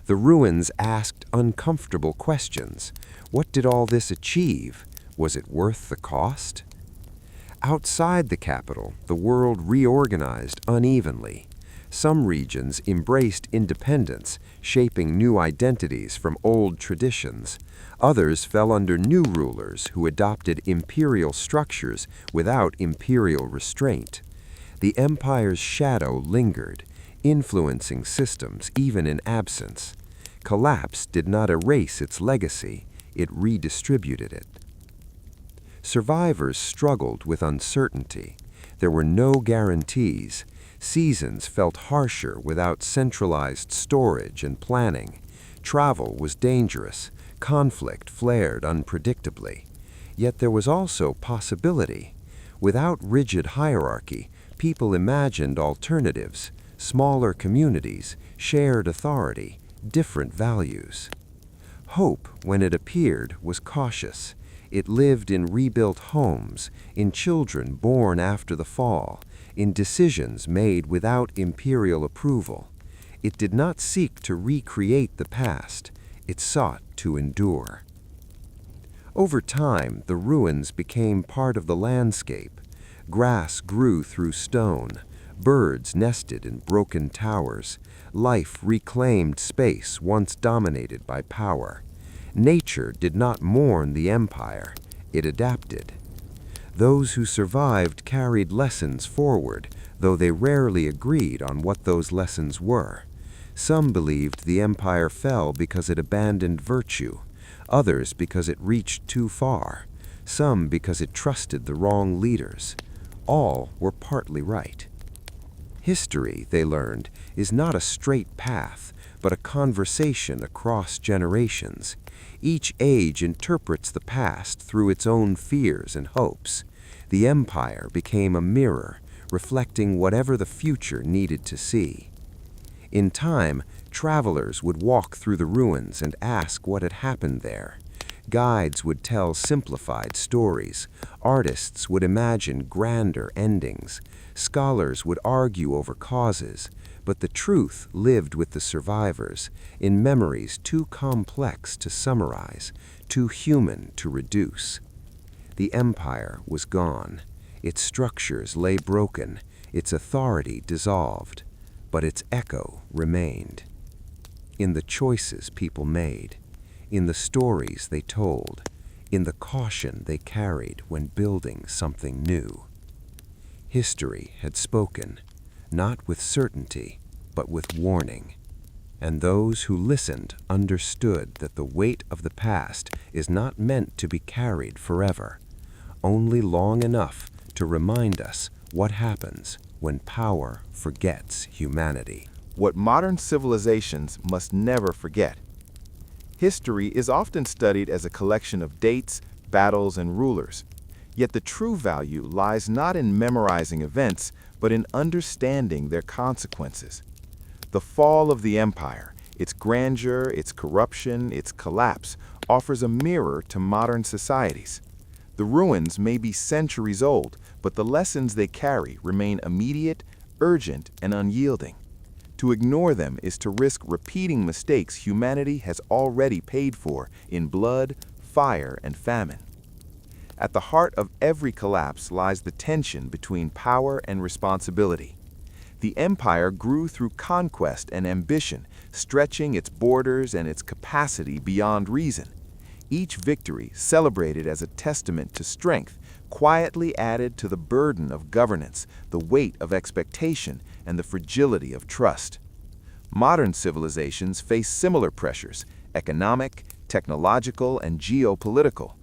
The ruins asked uncomfortable questions. What did all this achieve? Was it worth the cost? Outside the capital, the world reorganized unevenly. Some regions embraced independence, shaping new identities from old traditions. Others fell under new rulers who adopted imperial structures without imperial restraint. The empire's shadow lingered, influencing systems even in absence. Collapse did not erase its legacy, it redistributed it. Survivors struggled with uncertainty. There were no guarantees. Seasons felt harsher without centralized storage and planning. Travel was dangerous. Conflict flared unpredictably. Yet there was also possibility. Without rigid hierarchy, people imagined alternatives, smaller communities, shared authority, different values. Hope, when it appeared, was cautious. It lived in rebuilt homes, in children born after the fall, in decisions made without imperial approval. It did not seek to recreate the past, it sought to endure. Over time, the ruins became part of the landscape. Grass grew through stone, birds nested in broken towers, life reclaimed space once dominated by power. Nature did not mourn the empire, it adapted. Those who survived carried lessons forward, though they rarely agreed on what those lessons were. Some believed the empire fell because it abandoned virtue, others because it reached too far, some because it trusted the wrong leaders. All were partly right. History, they learned, is not a straight path, but a conversation across generations. Each age interprets the past through its own fears and hopes. The empire became a mirror, reflecting whatever the future needed to see. In time, travelers would walk through the ruins and ask what had happened there. Guides would tell simplified stories. Artists would imagine grander endings. Scholars would argue over causes. But the truth lived with the survivors, in memories too complex to summarize, too human to reduce. The empire was gone. Its structures lay broken, its authority dissolved, but its echo remained. In the choices people made, in the stories they told, in the caution they carried when building something new. History had spoken, not with certainty, but with warning. And those who listened understood that the weight of the past is not meant to be carried forever, only long enough to remind us what happens when power forgets humanity. What modern civilizations must never forget. History is often studied as a collection of dates, battles, and rulers. Yet the true value lies not in memorizing events, but in understanding their consequences. The fall of the empire, its grandeur, its corruption, its collapse, offers a mirror to modern societies. The ruins may be centuries old, but the lessons they carry remain immediate, urgent, and unyielding. To ignore them is to risk repeating mistakes humanity has already paid for in blood, fire, and famine. At the heart of every collapse lies the tension between power and responsibility. The empire grew through conquest and ambition, stretching its borders and its capacity beyond reason. Each victory, celebrated as a testament to strength, quietly added to the burden of governance, the weight of expectation, and the fragility of trust. Modern civilizations face similar pressures: economic, technological, and geopolitical.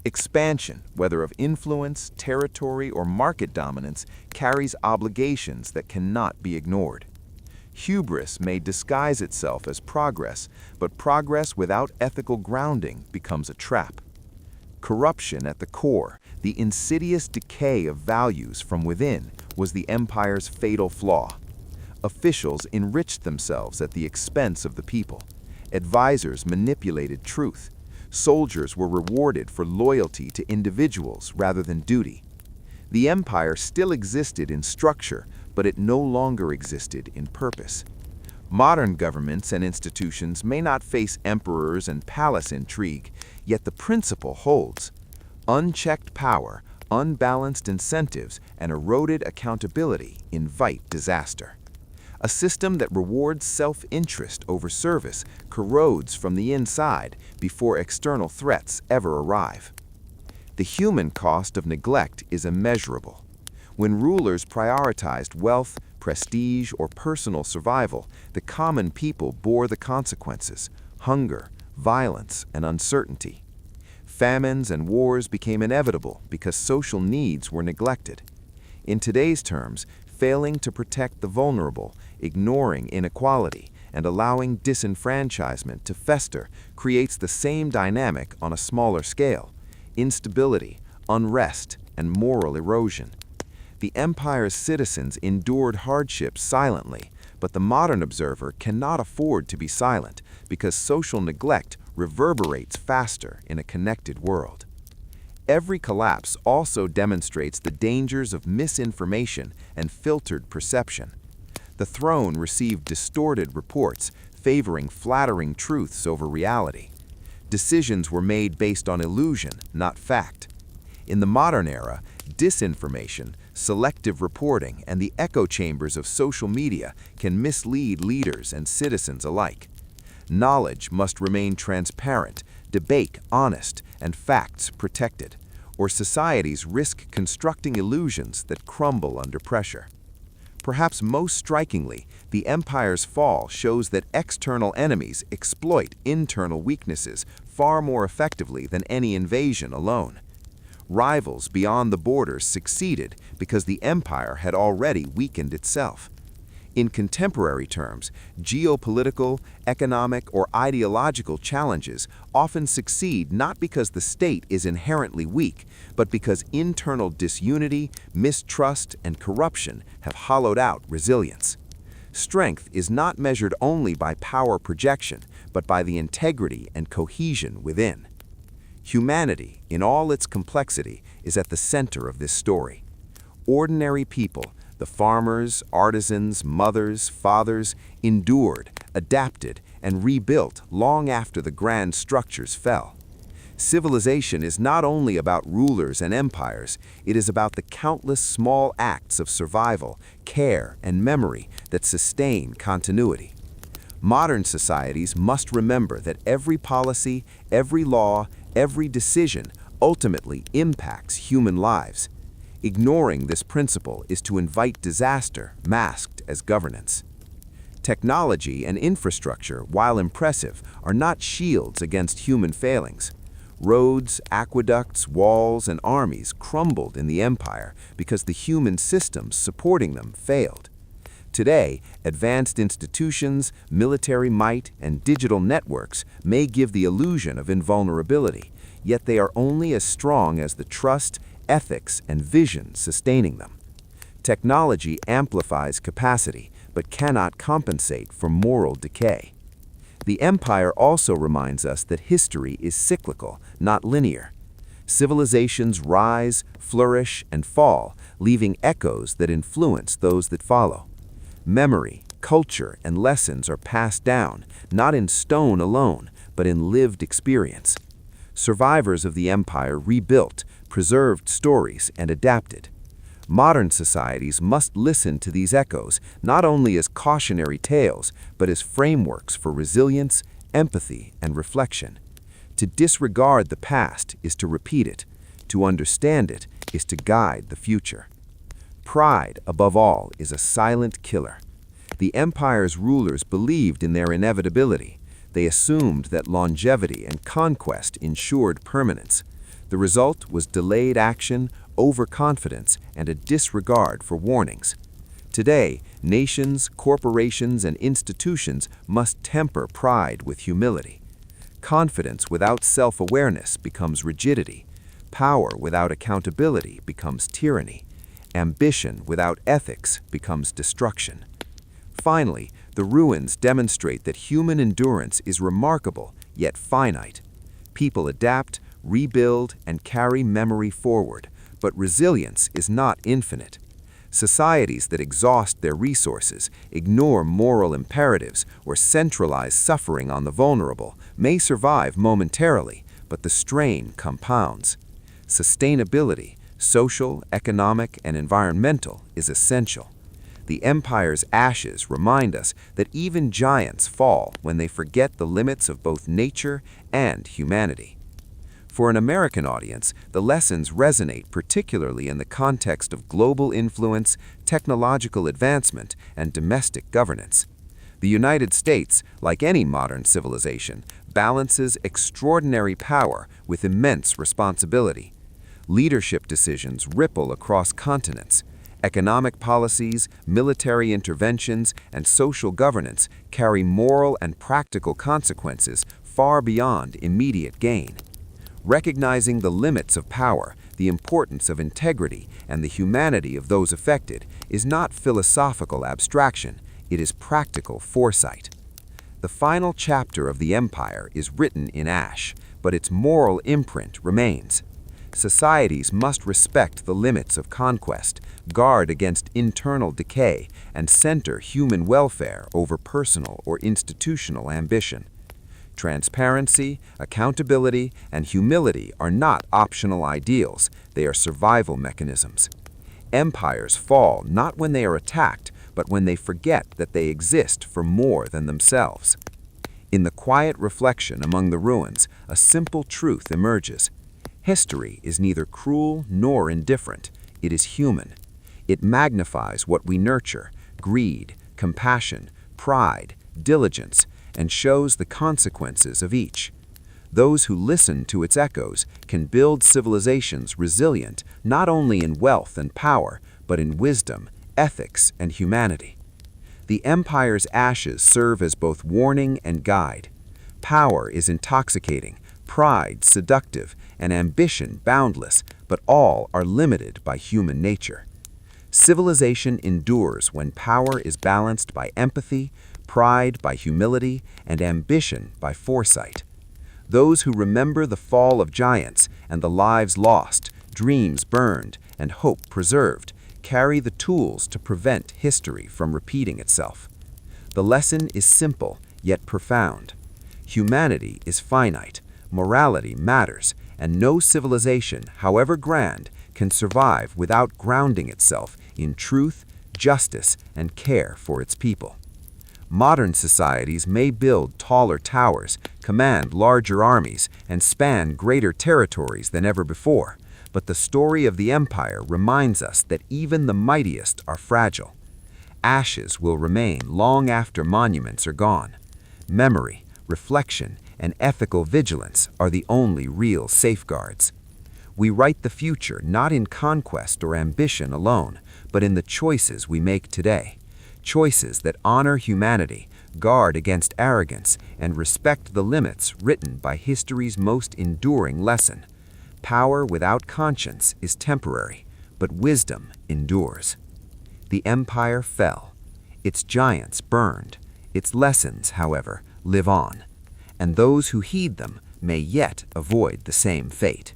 Expansion, whether of influence, territory, or market dominance, carries obligations that cannot be ignored. Hubris may disguise itself as progress, but progress without ethical grounding becomes a trap. Corruption at the core, the insidious decay of values from within, was the empire's fatal flaw. Officials enriched themselves at the expense of the people. Advisors manipulated truth. Soldiers were rewarded for loyalty to individuals rather than duty. The empire still existed in structure, but it no longer existed in purpose. Modern governments and institutions may not face emperors and palace intrigue, yet the principle holds. Unchecked power, unbalanced incentives, and eroded accountability invite disaster. A system that rewards self-interest over service corrodes from the inside before external threats ever arrive. The human cost of neglect is immeasurable. When rulers prioritized wealth, prestige, or personal survival, the common people bore the consequences: hunger, violence, and uncertainty. Famines and wars became inevitable because social needs were neglected. In today's terms, failing to protect the vulnerable, ignoring inequality, and allowing disenfranchisement to fester creates the same dynamic on a smaller scale: instability, unrest, and moral erosion. The empire's citizens endured hardships silently, but the modern observer cannot afford to be silent because social neglect reverberates faster in a connected world. Every collapse also demonstrates the dangers of misinformation and filtered perception. The throne received distorted reports, favoring flattering truths over reality. Decisions were made based on illusion, not fact. In the modern era, disinformation, selective reporting, and the echo chambers of social media can mislead leaders and citizens alike. Knowledge must remain transparent, debate honest, and facts protected, or societies risk constructing illusions that crumble under pressure. Perhaps most strikingly, the empire's fall shows that external enemies exploit internal weaknesses far more effectively than any invasion alone. Rivals beyond the borders succeeded because the empire had already weakened itself. In contemporary terms, geopolitical, economic, or ideological challenges often succeed not because the state is inherently weak, but because internal disunity, mistrust, and corruption have hollowed out resilience. Strength is not measured only by power projection, but by the integrity and cohesion within. Humanity, in all its complexity, is at the center of this story. Ordinary people, the farmers, artisans, mothers, fathers, endured, adapted, and rebuilt long after the grand structures fell. Civilization is not only about rulers and empires, it is about the countless small acts of survival, care, and memory that sustain continuity. Modern societies must remember that every policy, every law, every decision ultimately impacts human lives. Ignoring this principle is to invite disaster masked as governance. Technology and infrastructure, while impressive, are not shields against human failings. Roads, aqueducts, walls, and armies crumbled in the empire because the human systems supporting them failed. Today, advanced institutions, military might, and digital networks may give the illusion of invulnerability, yet they are only as strong as the trust, ethics, and vision sustaining them. Technology amplifies capacity, but cannot compensate for moral decay. The empire also reminds us that history is cyclical, not linear. Civilizations rise, flourish, and fall, leaving echoes that influence those that follow. Memory, culture, and lessons are passed down, not in stone alone, but in lived experience. Survivors of the empire rebuilt, preserved stories, and adapted. Modern societies must listen to these echoes not only as cautionary tales, but as frameworks for resilience, empathy, and reflection. To disregard the past is to repeat it. To understand it is to guide the future. Pride, above all, is a silent killer. The empire's rulers believed in their inevitability. They assumed that longevity and conquest ensured permanence. The result was delayed action, overconfidence, and a disregard for warnings. Today, nations, corporations, and institutions must temper pride with humility. Confidence without self-awareness becomes rigidity. Power without accountability becomes tyranny. Ambition without ethics becomes destruction. Finally, The ruins demonstrate that human endurance is remarkable, yet finite. People adapt, rebuild, and carry memory forward, but resilience is not infinite. Societies that exhaust their resources, ignore moral imperatives, or centralize suffering on the vulnerable may survive momentarily, but the strain compounds. Sustainability, social, economic, and environmental, is essential. The empire's ashes remind us that even giants fall when they forget the limits of both nature and humanity. For an American audience, the lessons resonate particularly in the context of global influence, technological advancement, and domestic governance. The United States, like any modern civilization, balances extraordinary power with immense responsibility. Leadership decisions ripple across continents. Economic policies, military interventions, and social governance carry moral and practical consequences far beyond immediate gain. Recognizing the limits of power, the importance of integrity, and the humanity of those affected is not philosophical abstraction, it is practical foresight. The final chapter of the empire is written in ash, but its moral imprint remains. Societies must respect the limits of conquest, guard against internal decay, and center human welfare over personal or institutional ambition. Transparency, accountability, and humility are not optional ideals, they are survival mechanisms. Empires fall not when they are attacked, but when they forget that they exist for more than themselves. In the quiet reflection among the ruins, a simple truth emerges. History is neither cruel nor indifferent, it is human. It magnifies what we nurture, greed, compassion, pride, diligence, and shows the consequences of each. Those who listen to its echoes can build civilizations resilient not only in wealth and power, but in wisdom, ethics, and humanity. The empire's ashes serve as both warning and guide. Power is intoxicating, pride seductive, and ambition boundless, but all are limited by human nature. Civilization endures when power is balanced by empathy, pride by humility, and ambition by foresight. Those who remember the fall of giants and the lives lost, dreams burned, and hope preserved carry the tools to prevent history from repeating itself. The lesson is simple, yet profound. Humanity is finite, morality matters, and no civilization, however grand, can survive without grounding itself in truth, justice, and care for its people. Modern societies may build taller towers, command larger armies, and span greater territories than ever before, but the story of the empire reminds us that even the mightiest are fragile. Ashes will remain long after monuments are gone. Memory, reflection, and ethical vigilance are the only real safeguards. We write the future not in conquest or ambition alone, but in the choices we make today. Choices that honor humanity, guard against arrogance, and respect the limits written by history's most enduring lesson. Power without conscience is temporary, but wisdom endures. The empire fell. Its giants burned. Its lessons, however, live on. And those who heed them may yet avoid the same fate.